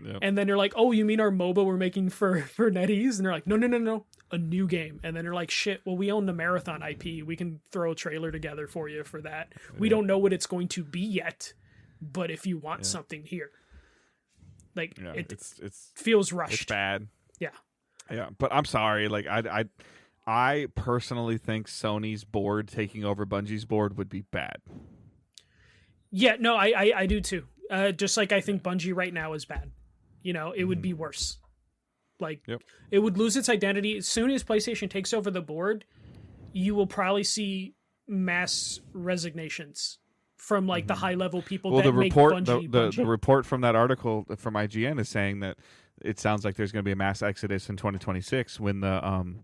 Yep. And then they're like, oh, you mean our MOBA we're making for NetEase? And they're like, no, a new game. And then they're like, shit, well, we own the Marathon IP. We can throw a trailer together for you for that. We don't know what it's going to be yet, but if you want something here. Like, it feels rushed. It's bad. Yeah. But I'm sorry. Like, I personally think Sony's board taking over Bungie's board would be bad. Yeah, no, I do too. Just like I think Bungie right now is bad. It would be worse. Like, it would lose its identity. As soon as PlayStation takes over the board, you will probably see mass resignations from like the high level people that make Bungie. The report from that article from IGN is saying that it sounds like there's going to be a mass exodus in 2026 when the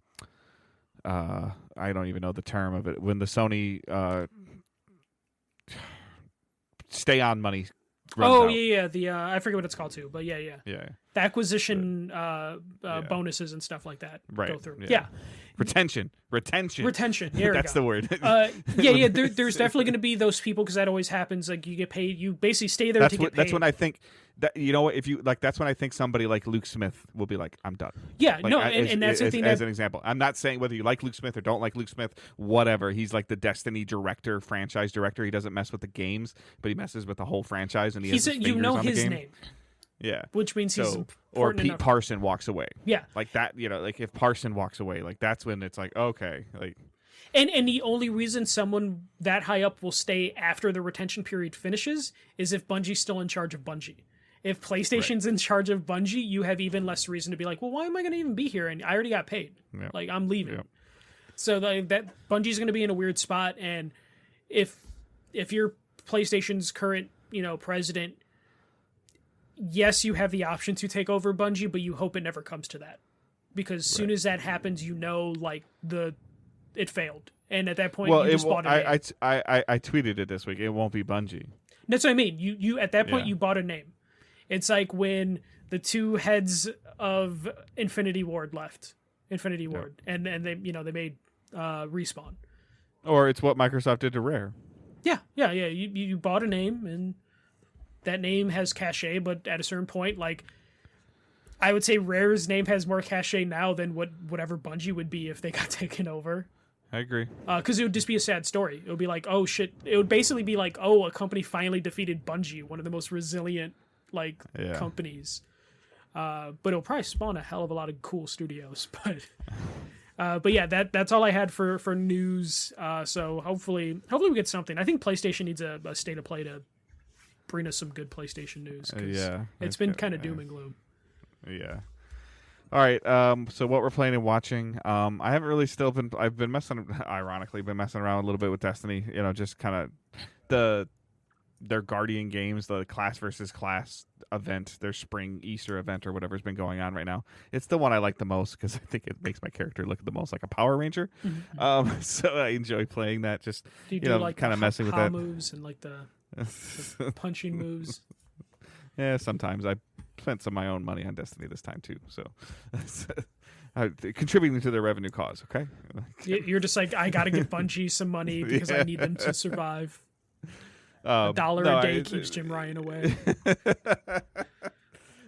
I don't even know the term of it, when the Sony stay on money runs out. The I forget what it's called too, but yeah. The acquisition bonuses and stuff like that go through. Yeah. Retention. There That's the word. There's definitely going to be those people because that always happens. Like you get paid, you basically stay there to get paid. That's when I think that if you like. That's when I think somebody like Luke Smith will be like, I'm done. Yeah, like, and that's the thing. As an example, I'm not saying whether you like Luke Smith or don't like Luke Smith, whatever. He's like the Destiny director, franchise director. He doesn't mess with the games, but he messes with the whole franchise, and he's has his fingers on his the game. name. Yeah, which means he's important or Pete enough. Parson walks away. Yeah, like that. Like if Parson walks away, like that's when it's like okay, like. And the only reason someone that high up will stay after the retention period finishes is if Bungie's still in charge of Bungie. If PlayStation's in charge of Bungie, you have even less reason to be like, well, why am I going to even be here? And I already got paid. Yep. Like I'm leaving. Yep. So that Bungie's going to be in a weird spot. And if you're PlayStation's current president, yes, you have the option to take over Bungie, but you hope it never comes to that, because as soon as that happens, like it failed, and at that point, you just bought a name. I tweeted it this week. It won't be Bungie. That's what I mean. You at that point you bought a name. It's like when the two heads of Infinity Ward left, and they they made Respawn. Or it's what Microsoft did to Rare. Yeah. You bought a name, and that name has cachet, but at a certain point, like I would say Rare's name has more cachet now than whatever Bungie would be if they got taken over. I agree. Because it would just be a sad story. It would be like, oh shit. It would basically be like, oh, a company finally defeated Bungie, one of the most resilient companies. But it'll probably spawn a hell of a lot of cool studios. But yeah, that's all I had for news. So hopefully we get something. I think PlayStation needs a state of play to bring us some good PlayStation news. It's been kind of doom and gloom. Yeah. All right. So what we're playing and watching. I haven't really I've been messing around a little bit with Destiny. Just kind of their Guardian games, the class versus class event, their spring Easter event or whatever's been going on right now. It's the one I like the most because I think it makes my character look the most like a Power Ranger. Mm-hmm. So I enjoy playing that. Just do you do like kind of messing with that moves and like the punching moves. Yeah, sometimes I spent some of my own money on Destiny this time too, so contributing to their revenue cause. Okay, you're just like, I got to give Bungie some money because I need them to survive. $1 a day keeps Jim Ryan away.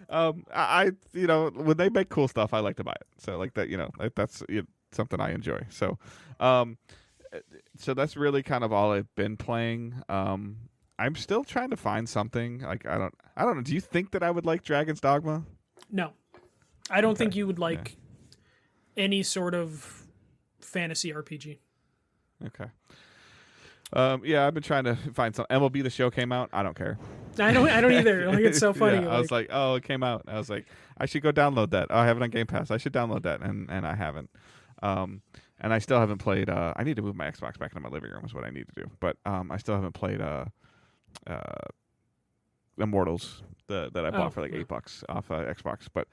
I when they make cool stuff, I like to buy it. So like that, that's something I enjoy. So, so that's really kind of all I've been playing. I'm still trying to find something. Like I don't know. Do you think that I would like Dragon's Dogma? No, I don't think you would like any sort of fantasy RPG. Okay. Yeah, I've been trying to find some. MLB The Show came out. I don't care. I don't either. Like, it's so funny. Yeah, I was like, oh, it came out. I was like, I should go download that. Oh, I have it on Game Pass. I should download that, and I haven't. And I still haven't played. I need to move my Xbox back into my living room. Is what I need to do. But I still haven't played Immortals that I bought for like $8 off Xbox. But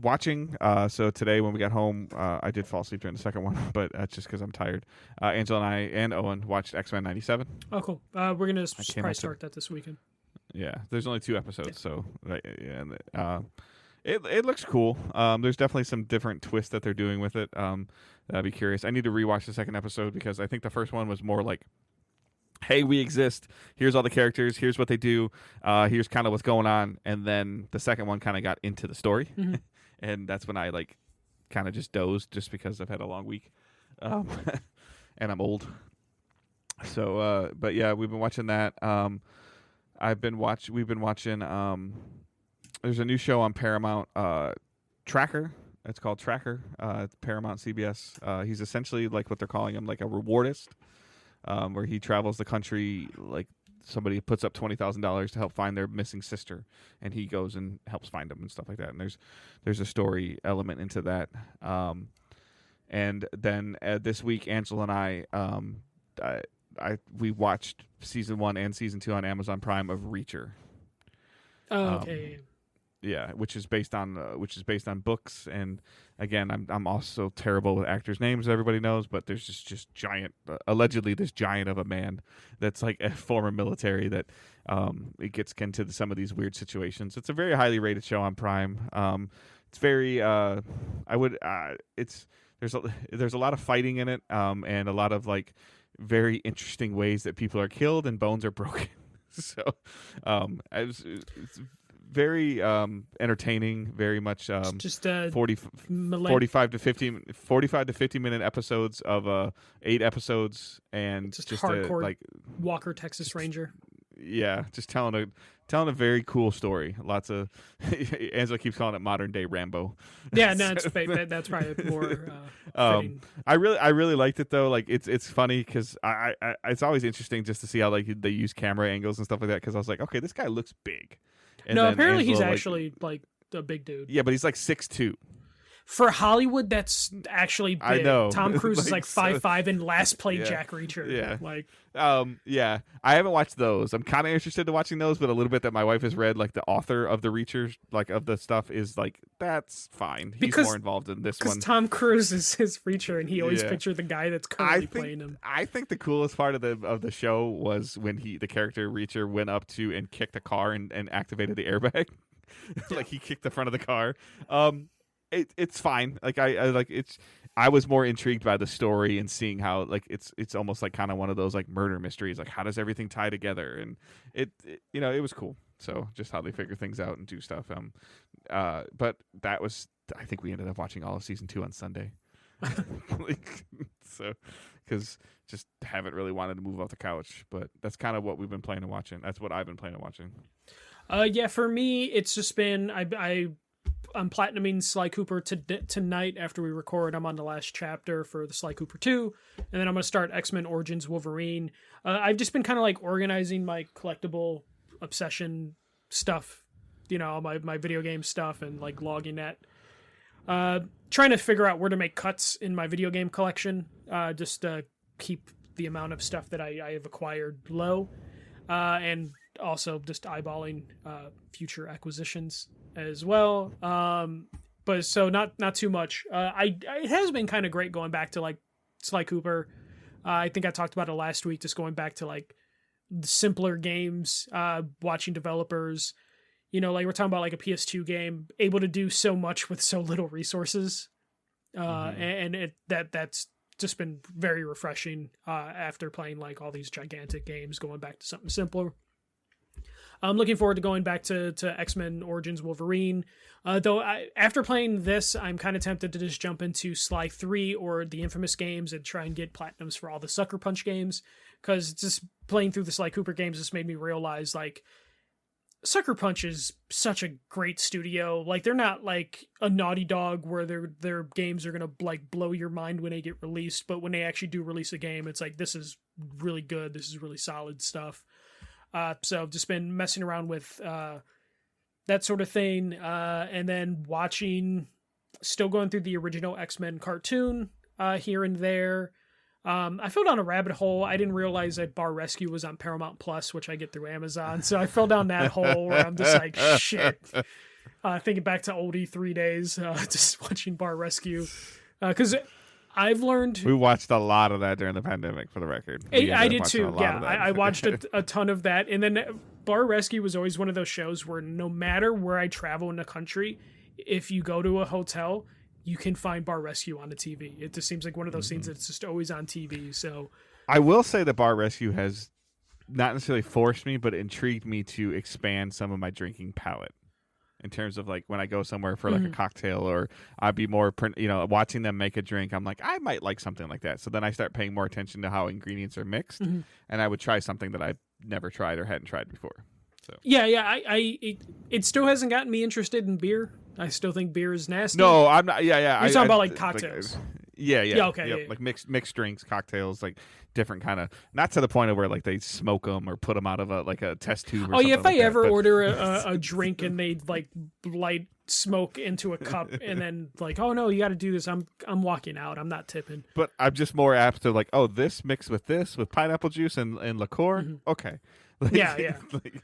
watching. So today when we got home, I did fall asleep during the second one, but that's just because I'm tired. Angela and I and Owen watched X-Men 97. Oh, cool. We're gonna probably start that this weekend. Yeah, there's only 2 episodes, so it looks cool. There's definitely some different twists that they're doing with it. I'd be curious. I need to rewatch the second episode because I think the first one was more like, hey, we exist. Here's all the characters. Here's what they do. Here's kind of what's going on. And then the second one kind of got into the story. Mm-hmm. And that's when I like kind of just dozed just because I've had a long week. And I'm old. So, but yeah, we've been watching that. We've been watching, there's a new show on Paramount, Tracker. It's called Tracker. It's Paramount CBS. He's essentially like what they're calling him, like a rewardist, where he travels the country. Like somebody puts up $20,000 to help find their missing sister, and he goes and helps find them and stuff like that. And there's a story element into that. And then this week, Angela and we watched season 1 and season 2 on Amazon Prime of Reacher. Oh, okay. Yeah, which is based on books, and again, I'm also terrible with actors' names. Everybody knows, but there's just giant, allegedly this giant of a man that's like a former military that it gets into some of these weird situations. It's a very highly rated show on Prime. It's very there's a lot of fighting in it, and a lot of like very interesting ways that people are killed and bones are broken. So it's very entertaining, very much just 45 to 50 minute episodes of 8 episodes, and just hardcore like Walker Texas Ranger. Yeah, just telling a very cool story. Lots of Angela keeps calling it modern day Rambo. Yeah, no, that's probably more fitting. I really liked it though. Like it's funny because I it's always interesting just to see how like they use camera angles and stuff like that. Because I was like, okay, this guy looks big. And no, apparently Angela, he's actually like a big dude. Yeah, but he's like 6'2". For Hollywood, that's actually big. I know. Tom Cruise is like 5'5" and last played Jack Reacher. Yeah. Like, yeah. I haven't watched those. I'm kind of interested in watching those, but a little bit that my wife has read, like the author of the Reacher, like of the stuff, is like that's fine. He's more involved in this one. Because Tom Cruise is his Reacher, and he always pictured the guy that's currently playing him. I think the coolest part of the show was when the character Reacher went up to and kicked a car and activated the airbag. Like he kicked the front of the car. It's fine. Like I was more intrigued by the story and seeing how like it's almost like kind of one of those like murder mysteries. Like how does everything tie together? And it it was cool. So just how they figure things out and do stuff. But that was, I think we ended up watching all of season 2 on Sunday. So because just haven't really wanted to move off the couch. But that's kind of what we've been playing and watching. That's what I've been playing and watching. Yeah, for me, it's just been I'm platinuming Sly Cooper tonight after we record. I'm on the last chapter for the Sly Cooper 2, and then I'm going to start X-Men Origins Wolverine. I've just been kind of like organizing my collectible obsession stuff, my video game stuff, and like logging that. Trying to figure out where to make cuts in my video game collection, just to keep the amount of stuff that I have acquired low, and also just eyeballing future acquisitions as well, but so not too much. It has been kind of great going back to like Sly Cooper. I think I talked about it last week, just going back to like simpler games, watching developers, like we're talking about like a PS2 game able to do so much with so little resources, and that's just been very refreshing after playing like all these gigantic games, going back to something simpler. I'm looking forward to going back to X-Men Origins Wolverine. Though after playing this, I'm kind of tempted to just jump into Sly 3 or the Infamous games and try and get platinums for all the Sucker Punch games. Because just playing through the Sly Cooper games just made me realize, like, Sucker Punch is such a great studio. Like, they're not like a Naughty Dog where their games are gonna like blow your mind when they get released, but when they actually do release a game, it's like, this is really good. This is really solid stuff. So I've just been messing around with that sort of thing, and then still going through the original X-Men cartoon here and there. I fell down a rabbit hole. I didn't realize that Bar Rescue was on Paramount Plus, which I get through Amazon. So I fell down that hole where I'm just like, shit. Thinking back to old E3 days, just watching Bar Rescue. Because I've learned... We watched a lot of that during the pandemic, for the record. I did too, yeah. I watched a ton of that. And then Bar Rescue was always one of those shows where no matter where I travel in the country, if you go to a hotel... you can find Bar Rescue on the TV. It just seems like one of those scenes that's just always on TV. So I will say that Bar Rescue has not necessarily forced me, but intrigued me to expand some of my drinking palate in terms of like when I go somewhere for like a cocktail, or I'd be more, watching them make a drink. I'm like, I might like something like that. So then I start paying more attention to how ingredients are mixed, and I would try something that I've never tried or hadn't tried before. So yeah. It still hasn't gotten me interested in beer. I still think beer is nasty. No, I'm not. Yeah. You're talking about like cocktails. Yeah. Okay. Yep. Yeah. Like mixed drinks, cocktails, like different kind of. Not to the point of where like they smoke them or put them out of a test tube. Or yeah, if like I ever order a drink and they like light smoke into a cup and then like, oh no, you got to do this. I'm walking out. I'm not tipping. But I'm just more apt to like, oh, this mixed with this with pineapple juice and liqueur. Okay. Like, yeah. Like,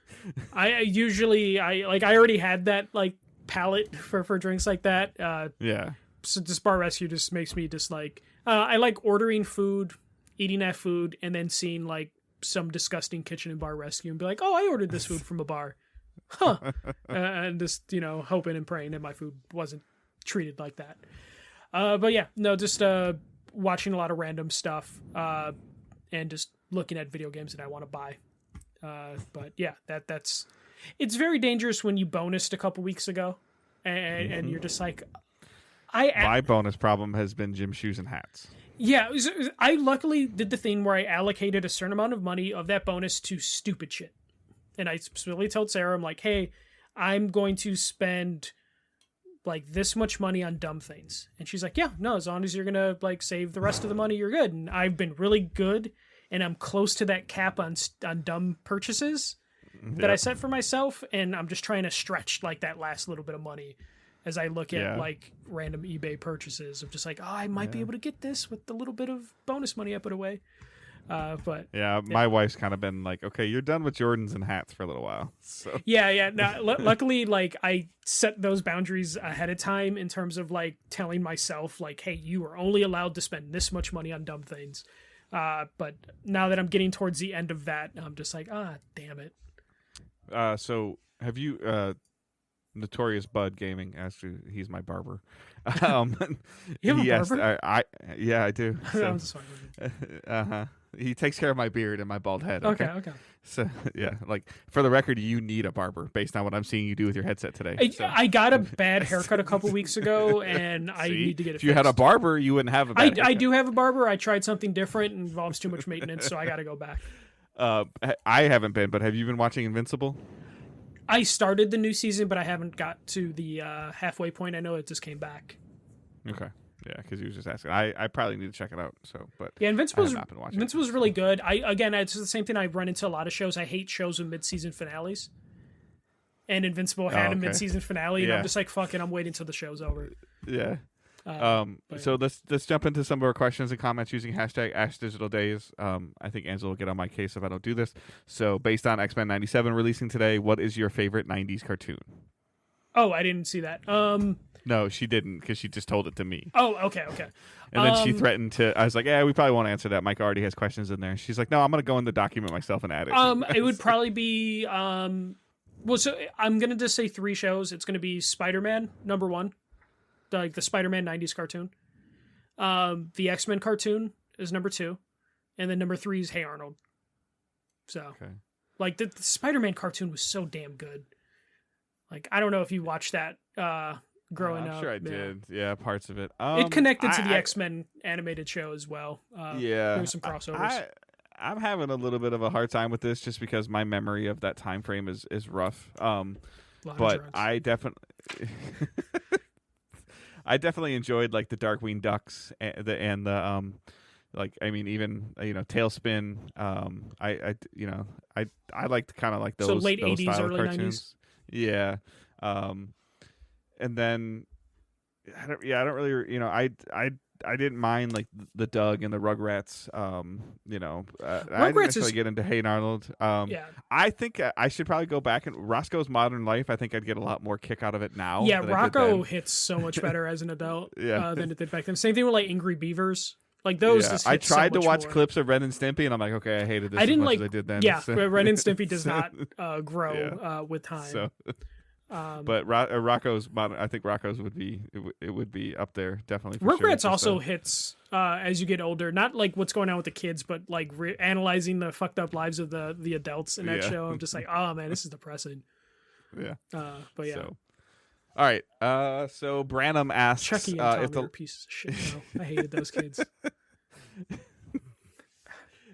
I usually I already had that like palate for drinks like that. Yeah. So this Bar Rescue just makes me just like I like ordering food, eating that food, and then seeing like some disgusting kitchen and Bar Rescue and be like, oh, I ordered this food from a bar, and just hoping and praying that my food wasn't treated like that. But yeah, no, just watching a lot of random stuff and just looking at video games that I want to buy. But yeah, that's it's very dangerous when you bonused a couple weeks ago and you're just like, my bonus problem has been gym shoes and hats. Yeah, I luckily did the thing where I allocated a certain amount of money of that bonus to stupid shit. And I specifically told Sarah, I'm like, hey, I'm going to spend like this much money on dumb things. And she's like, yeah, no, as long as you're going to like save the rest of the money, you're good. And I've been really good. And I'm close to that cap on dumb purchases that I set for myself. And I'm just trying to stretch like that last little bit of money as I look at like random eBay purchases of just like, oh, I might be able to get this with the little bit of bonus money I put away. But my wife's kind of been like, okay, you're done with Jordans and hats for a little while. So yeah. No, luckily, like I set those boundaries ahead of time in terms of like telling myself like, hey, you are only allowed to spend this much money on dumb things. But now that I'm getting towards the end of that, I'm just like, damn it. So have you, Notorious Bud Gaming asked you, he's my barber. You have a barber? I do. So, uh-huh. He takes care of my beard and my bald head. Okay. So yeah, like for the record, you need a barber based on what I'm seeing you do with your headset today. I got a bad haircut a couple weeks ago, and I need to get it fixed. If you had a barber, you wouldn't have a bad haircut. I do have a barber. I tried something different. It involves too much maintenance, so I got to go back. I haven't been, but have you been watching Invincible? I started the new season, but I haven't got to the halfway point. I know it just came back. Okay. Yeah, because he was just asking. I probably need to check it out. So, but yeah, Invincible's really good. It's the same thing I run into a lot of shows. I hate shows with mid-season finales. And Invincible had a mid-season finale, and I'm just like, fuck it, I'm waiting till the show's over. Yeah. So let's jump into some of our questions and comments using hashtag #AshDigitalDays. I think Angela will get on my case if I don't do this. So based on X-Men 97 releasing today, what is your favorite 90s cartoon? Oh, I didn't see that. No, she didn't, because she just told it to me. Oh, okay. And then she threatened to. I was like, "Yeah, we probably won't answer that. Mike already has questions in there." She's like, "No, I'm gonna go in the document myself and add it." It would probably be so I'm gonna just say 3 shows. It's gonna be Spider-Man #1, like the Spider-Man 90s cartoon. The X-Men cartoon is #2, and then #3 is Hey Arnold. So. Okay. Like the Spider-Man cartoon was so damn good. Like I don't know if you watched that growing up. I'm sure I did. Yeah, parts of it. It connected to the X-Men animated show as well. Yeah, there were some crossovers. I'm having a little bit of a hard time with this just because my memory of that time frame is rough. But I definitely enjoyed like the Darkwing Ducks and the like I mean even Tailspin. I liked kind of like those, so late those 80s, style early cartoons. 90s. Yeah. And then I don't really I didn't mind like the Doug and the Rugrats. I didn't necessarily get into Hey Arnold. Yeah. I think I should probably go back and Roscoe's Modern Life. I think I'd get a lot more kick out of it now. Yeah, Rocco hits so much better as an adult than it did back then. Same thing with like Angry Beavers. Like those. Yeah. I tried to watch more. clips of Ren and Stimpy, and I'm like, okay, I hated this as much as I did then. Yeah, so. Ren and Stimpy does not grow with time. So. But Rocco's, I think Rocco's would be it would be up there definitely. For Rugrats sure, also hits as you get older. Not like what's going on with the kids, but like analyzing the fucked up lives of the adults in that show. I'm just like, oh man, this is depressing. Yeah. But yeah. So. All right. So Branham asks, Chucky and Tommy if are pieces of shit. No, I hated those kids.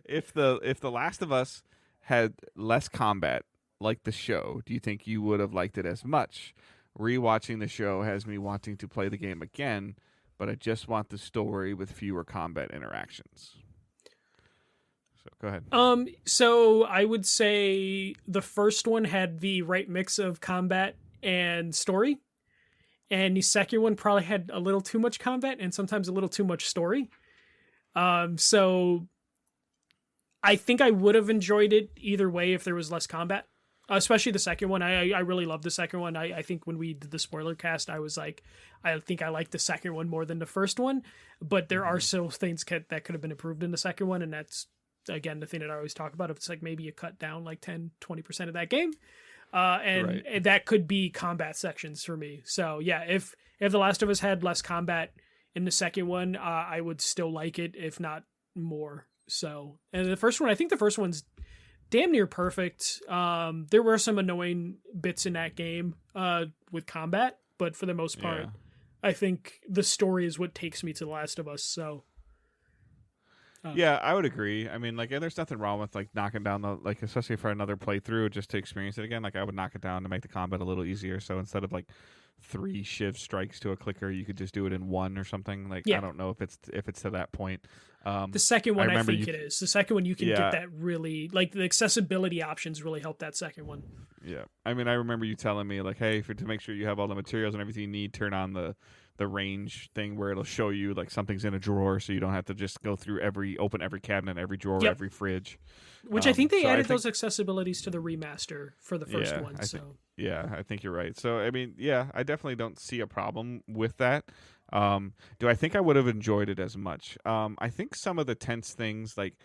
If the Last of Us had less combat, like the show, do you think you would have liked it as much? Rewatching the show has me wanting to play the game again, but I just want the story with fewer combat interactions. So go ahead. So I would say the first one had the right mix of combat and story, and the second one probably had a little too much combat and sometimes a little too much story. So I think I would have enjoyed it either way if there was less combat. Especially the second one. I really love the second one. I think when we did the spoiler cast, I was like, I think I like the second one more than the first one. But there are still things that could have been improved in the second one. And that's, again, the thing that I always talk about. If it's like maybe you cut down like 10-20% of that game. And that could be combat sections for me. So yeah, if The Last of Us had less combat in the second one, I would still like it, if not more. So, and the first one, I think the first one's damn near perfect. There were some annoying bits in that game with combat, but for the most part, I think the story is what takes me to The Last of Us. So, yeah, I would agree. I mean, like, and there's nothing wrong with like knocking down especially for another playthrough, just to experience it again. Like, I would knock it down to make the combat a little easier. So instead of like 3 shiv strikes to a clicker, you could just do it in 1 or something. Like, I don't know if it's to that point. The second one, I think it is. The second one, you can get that really, like, the accessibility options really help that second one. Yeah. I mean, I remember you telling me, like, hey, to make sure you have all the materials and everything you need, turn on the range thing where it'll show you, like, something's in a drawer so you don't have to just go through open every cabinet, every drawer, every fridge. Which I think they added those accessibilities to the remaster for the first one. I think you're right. So, I mean, yeah, I definitely don't see a problem with that. Do I think I would have enjoyed it as much? I think some of the tense things, like,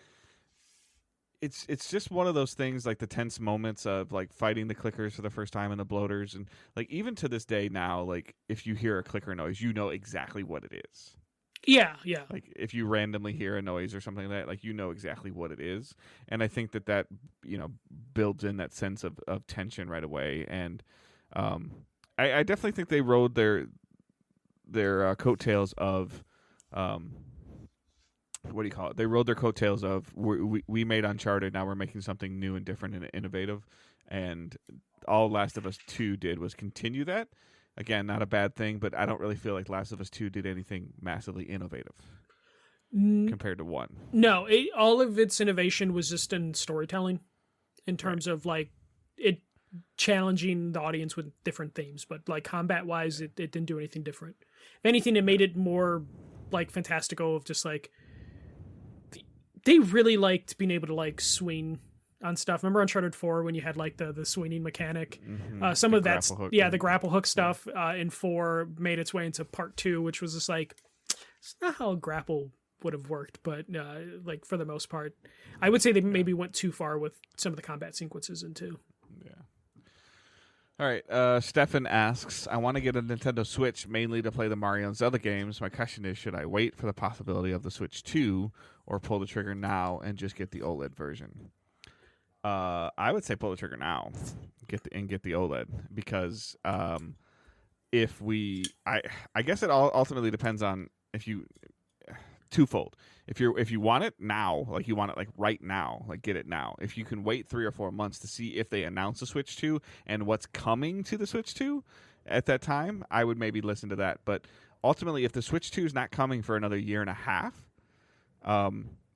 it's just one of those things, like the tense moments of like fighting the clickers for the first time and the bloaters, and like even to this day now, like if you hear a clicker noise, you know exactly what it is. Yeah. Like if you randomly hear a noise or something like that, like you know exactly what it is, and I think that builds in that sense of tension right away, and I definitely think they rode their coattails of what do you call it? They rode their coattails of we made Uncharted, now we're making something new and different and innovative, and all Last of Us 2 did was continue that. Again, not a bad thing, but I don't really feel like Last of Us 2 did anything massively innovative compared to 1. No, all of its innovation was just in storytelling, in terms of like it challenging the audience with different themes, but like combat wise, it didn't do anything different. If anything, it made it more like fantastical, of just like they really liked being able to like swing on stuff. Remember Uncharted 4 when you had like the swinging mechanic? Some of that's the grapple hook stuff in 4 made its way into part 2, which was just like, it's not how a grapple would have worked, but like for the most part, I would say they maybe went too far with some of the combat sequences in 2. All right, Stefan asks, I want to get a Nintendo Switch mainly to play the Mario and Zelda games. My question is, should I wait for the possibility of the Switch 2 or pull the trigger now and just get the OLED version? I would say pull the trigger now, get the OLED, because if we, I guess it all ultimately depends on if you, twofold. If you want it now, like you want it like right now, like get it now. If you can wait 3 or 4 months to see if they announce the Switch 2 and what's coming to the Switch 2 at that time, I would maybe listen to that. But ultimately, if the Switch 2 is not coming for another year and a half,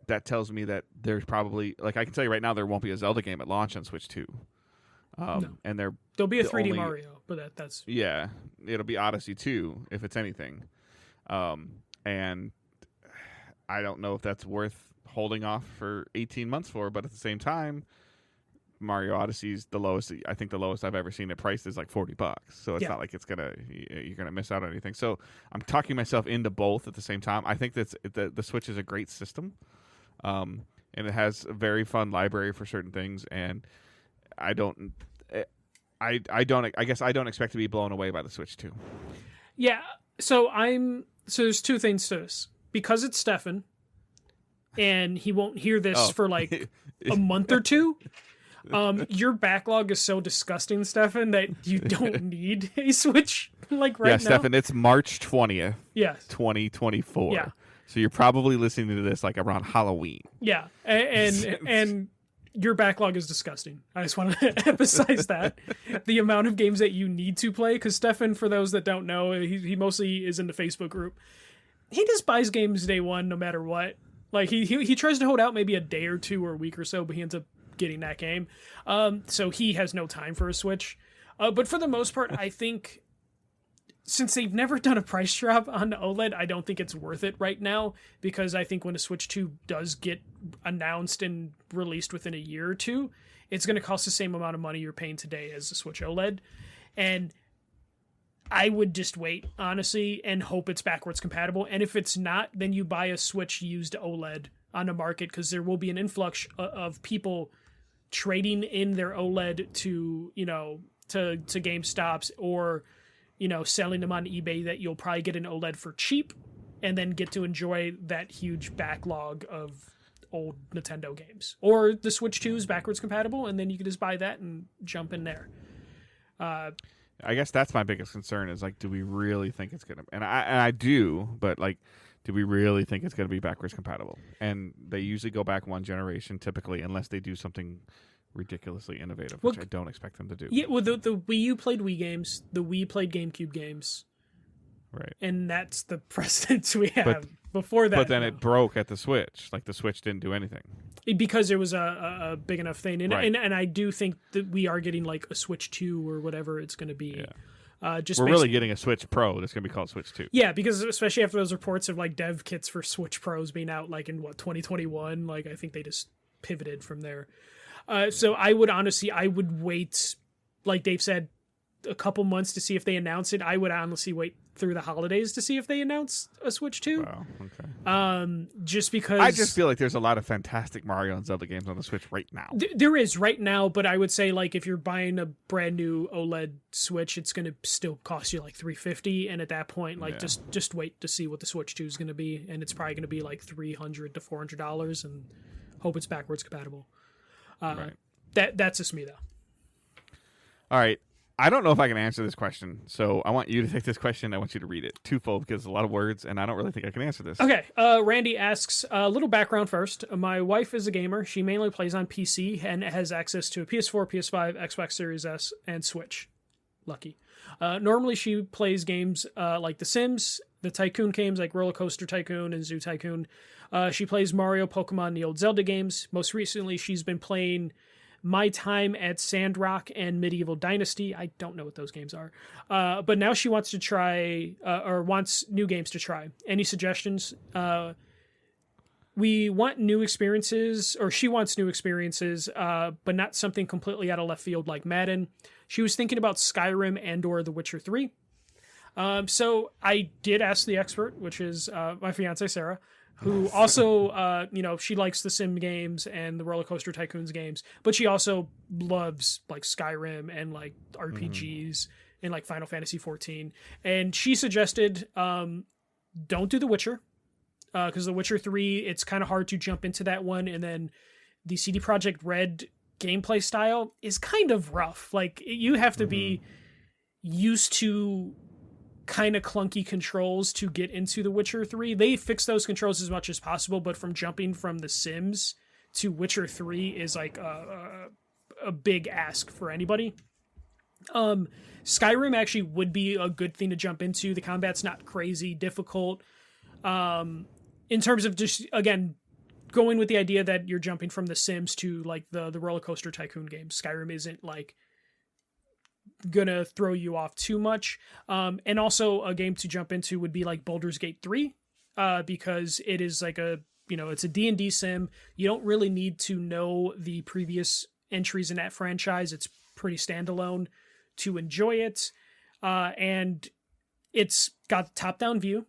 that tells me that there's probably, like, I can tell you right now, there won't be a Zelda game at launch on Switch 2. No. And there'll be a 3D Mario, but that's yeah, it'll be Odyssey 2 if it's anything. And I don't know if that's worth holding off for 18 months for, but at the same time, Mario Odyssey's the lowest. I think the lowest I've ever seen it priced is like $40. So it's not like you're gonna miss out on anything. So I'm talking myself into both at the same time. I think that the Switch is a great system, and it has a very fun library for certain things. And I guess I don't expect to be blown away by the Switch 2. Yeah. So there's two things to this. Because it's Stefan, and he won't hear this for like a month or two. Your backlog is so disgusting, Stefan, that you don't need a Switch like right now. Yeah, Stefan, it's March 20th, yes, 2024. Yeah. So you're probably listening to this like around Halloween. Yeah, and your backlog is disgusting. I just want to emphasize that. The amount of games that you need to play, because Stefan, for those that don't know, he mostly is in the Facebook group. He just buys games day one no matter what. Like he tries to hold out maybe a day or two or a week or so, but he ends up getting that game. So he has no time for a Switch. But for the most part, I think since they've never done a price drop on the OLED, I don't think it's worth it right now, because I think when a Switch 2 does get announced and released within a year or two, it's going to cost the same amount of money you're paying today as a Switch OLED. And I would just wait, honestly, and hope it's backwards compatible. And if it's not, then you buy a Switch used OLED on the market, because there will be an influx of people trading in their OLED to GameStops, or selling them on eBay, that you'll probably get an OLED for cheap and then get to enjoy that huge backlog of old Nintendo games. Or the Switch 2 is backwards compatible, and then you can just buy that and jump in there. I guess that's my biggest concern is, like, do we really think it's going to... And I do, but, like, do we really think it's going to be backwards compatible? And they usually go back one generation, typically, unless they do something ridiculously innovative, which I don't expect them to do. Yeah, well, the Wii U played Wii games, the Wii played GameCube games. Right. And that's the precedence we have. Before that, but then it broke at the Switch. Like, the Switch didn't do anything. Because it was a big enough thing. And, right. and I do think that we are getting, like, a Switch 2 or whatever it's going to be. Yeah. We're really getting a Switch Pro that's going to be called Switch 2. Yeah, because especially after those reports of, like, dev kits for Switch Pros being out, like, in, 2021? Like, I think they just pivoted from there. So I would wait, like Dave said, a couple months to see if they announce it. I would honestly wait through the holidays to see if they announce a Switch 2. Wow, okay. Just because I just feel like there's a lot of fantastic Mario and Zelda games on the Switch right now. There is right now, but I would say, like, if you're buying a brand new OLED Switch, it's going to still cost you like $350, and at that point, like, just wait to see what the Switch 2 is going to be, and it's probably going to be like $300 to $400, and hope it's backwards compatible. Right. That's just me, though. All right. I don't know if I can answer this question, so I want you to take this question. I want you to read it twofold, because it's a lot of words, and I don't really think I can answer this. Okay. Randy asks, a little background first. My wife is a gamer. She mainly plays on PC and has access to a PS4, PS5, Xbox Series S, and Switch. Lucky. Normally, she plays games like The Sims, the Tycoon games like Roller Coaster Tycoon and Zoo Tycoon. She plays Mario, Pokemon, and the old Zelda games. Most recently, she's been playing My Time at Sandrock and Medieval Dynasty. I don't know what those games are. But now she wants to try, or wants new games to try. Any suggestions? We want new experiences, or she wants new experiences, but not something completely out of left field like Madden. She was thinking about Skyrim and or The Witcher 3. So I did ask the expert, which is my fiance, Sarah, who also, she likes the Sim games and the Roller Coaster Tycoons games, but she also loves, like, Skyrim and, like, RPGs and, like, Final Fantasy 14. And she suggested, don't do The Witcher, because The Witcher 3, it's kind of hard to jump into that one. And then the CD Projekt Red gameplay style is kind of rough. Like, you have to be used to kind of clunky controls to get into The Witcher 3. They fix those controls as much as possible, but from jumping from The Sims to Witcher 3 is like a big ask for anybody. Skyrim actually would be a good thing to jump into. The combat's not crazy difficult. In terms of just, again, going with the idea that you're jumping from The Sims to like the roller coaster tycoon games, Skyrim isn't like gonna throw you off too much. And also a game to jump into would be like Baldur's Gate 3, because it is like it's a D&D sim. You don't really need to know the previous entries in that franchise. It's pretty standalone to enjoy it. And it's got top-down view.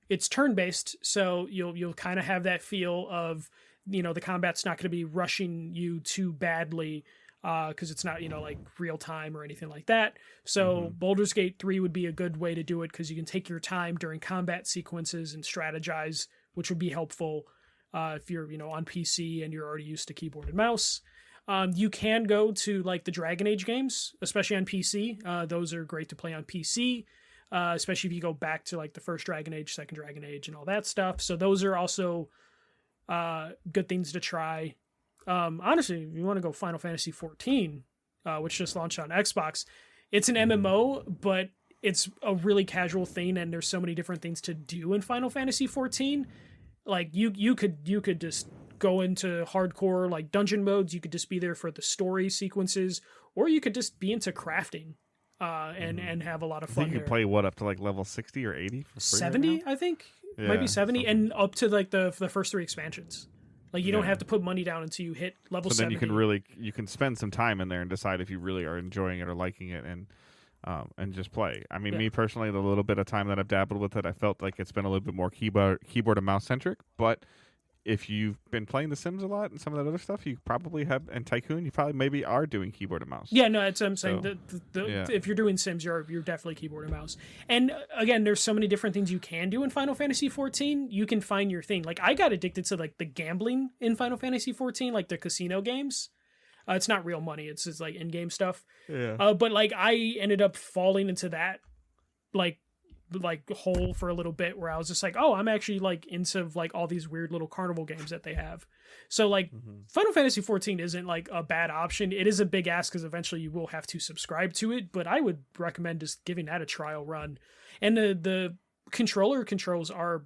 It's turn-based, so you'll kind of have that feel of, the combat's not going to be rushing you too badly, because it's not, like real time or anything like that. So Baldur's Gate 3 would be a good way to do it, because you can take your time during combat sequences and strategize, which would be helpful if you're, on PC and you're already used to keyboard and mouse. You can go to like the Dragon Age games, especially on PC. Those are great to play on PC, especially if you go back to like the first Dragon Age, second Dragon Age, and all that stuff. So those are also good things to try. Honestly, if you want to go Final Fantasy 14, which just launched on Xbox, it's an MMO, but it's a really casual thing, and there's so many different things to do in Final Fantasy 14. Like you could just go into hardcore like dungeon modes. You could just be there for the story sequences, or you could just be into crafting and have a lot of fun. You can play up to like level 60 or 80 for free 70, right now? I think. Yeah, might be 70, something. And up to like the first 3 expansions. Like you don't have to put money down until you hit level 70. So then you can spend some time in there and decide if you really are enjoying it or liking it, and just play. I mean, me personally, the little bit of time that I've dabbled with it, I felt like it's been a little bit more keyboard and mouse centric. But if you've been playing The Sims a lot and some of that other stuff, you probably have, and Tycoon, you probably maybe are doing keyboard and mouse. Yeah, no, that's what I'm saying. If you're doing Sims, you're definitely keyboard and mouse. And again, there's so many different things you can do in Final Fantasy 14. You can find your thing. Like, I got addicted to like the gambling in Final Fantasy 14, like the casino games. It's not real money. It's just like in-game stuff. Yeah. But like I ended up falling into that like hole for a little bit, where I was just like, oh, I'm actually like into like all these weird little carnival games that they have. So like Final Fantasy 14 isn't like a bad option. It is a big ask because eventually you will have to subscribe to it, but I would recommend just giving that a trial run. And the controller controls are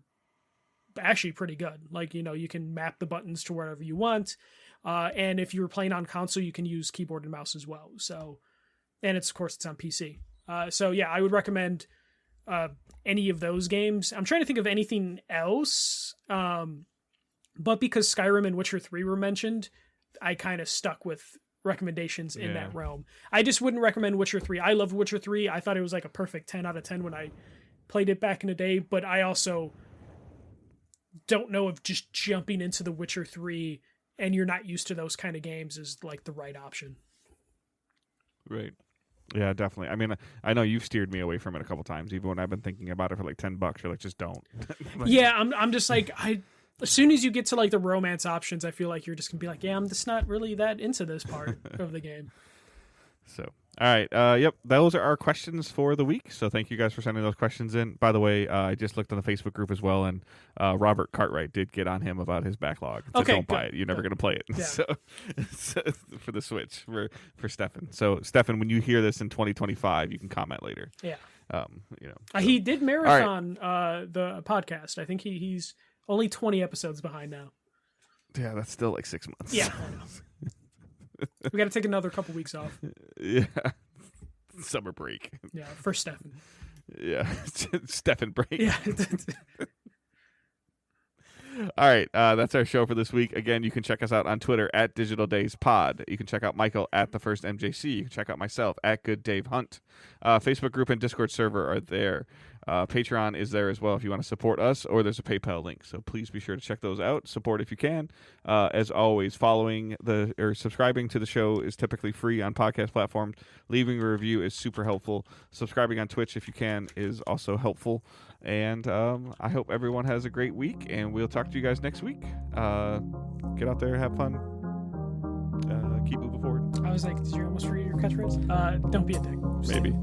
actually pretty good. Like, you can map the buttons to wherever you want. And if you were playing on console, you can use keyboard and mouse as well. So, and of course it's on PC. So yeah, I would recommend any of those games. I'm trying to think of anything else. But because Skyrim and Witcher 3 were mentioned, I kind of stuck with recommendations in that realm. I just wouldn't recommend Witcher 3. I love Witcher 3. I thought it was like a perfect 10 out of 10 when I played it back in the day, but I also don't know if just jumping into The Witcher 3 and you're not used to those kind of games is like the right option. Right. Yeah, definitely. I mean, I know you've steered me away from it a couple times, even when I've been thinking about it for like $10. You're like, just don't. Yeah, I'm just like, as soon as you get to like the romance options, I feel like you're just gonna be like, yeah, I'm just not really that into this part of the game. So, all right. Yep. Those are our questions for the week. So thank you guys for sending those questions in. By the way, I just looked on the Facebook group as well, and Robert Cartwright did get on him about his backlog. So okay, don't buy it. You're never going to play it. Yeah. So for the Switch, for Stefan. So Stefan, when you hear this in 2025, you can comment later. Yeah. So. He did marathon the podcast. I think he's only 20 episodes behind now. Yeah, that's still like 6 months. Yeah. We got to take another couple weeks off. Yeah. Summer break. Yeah, for Stefan. Yeah. Stefan break. Yeah. All right, that's our show for this week. Again, you can check us out on Twitter at Digital Days Pod. You can check out Michael at The First MJC. You can check out myself at Good Dave Hunt. Facebook group and Discord server are there. Patreon is there as well if you want to support us, or there's a PayPal link. So please be sure to check those out. Support if you can. As always, subscribing to the show is typically free on podcast platforms. Leaving a review is super helpful. Subscribing on Twitch if you can is also helpful. And I hope everyone has a great week, and we'll talk to you guys next week. Get out there, have fun. keep moving forward. I was like, did you almost forget your catchphrase? Don't be a dick. Maybe.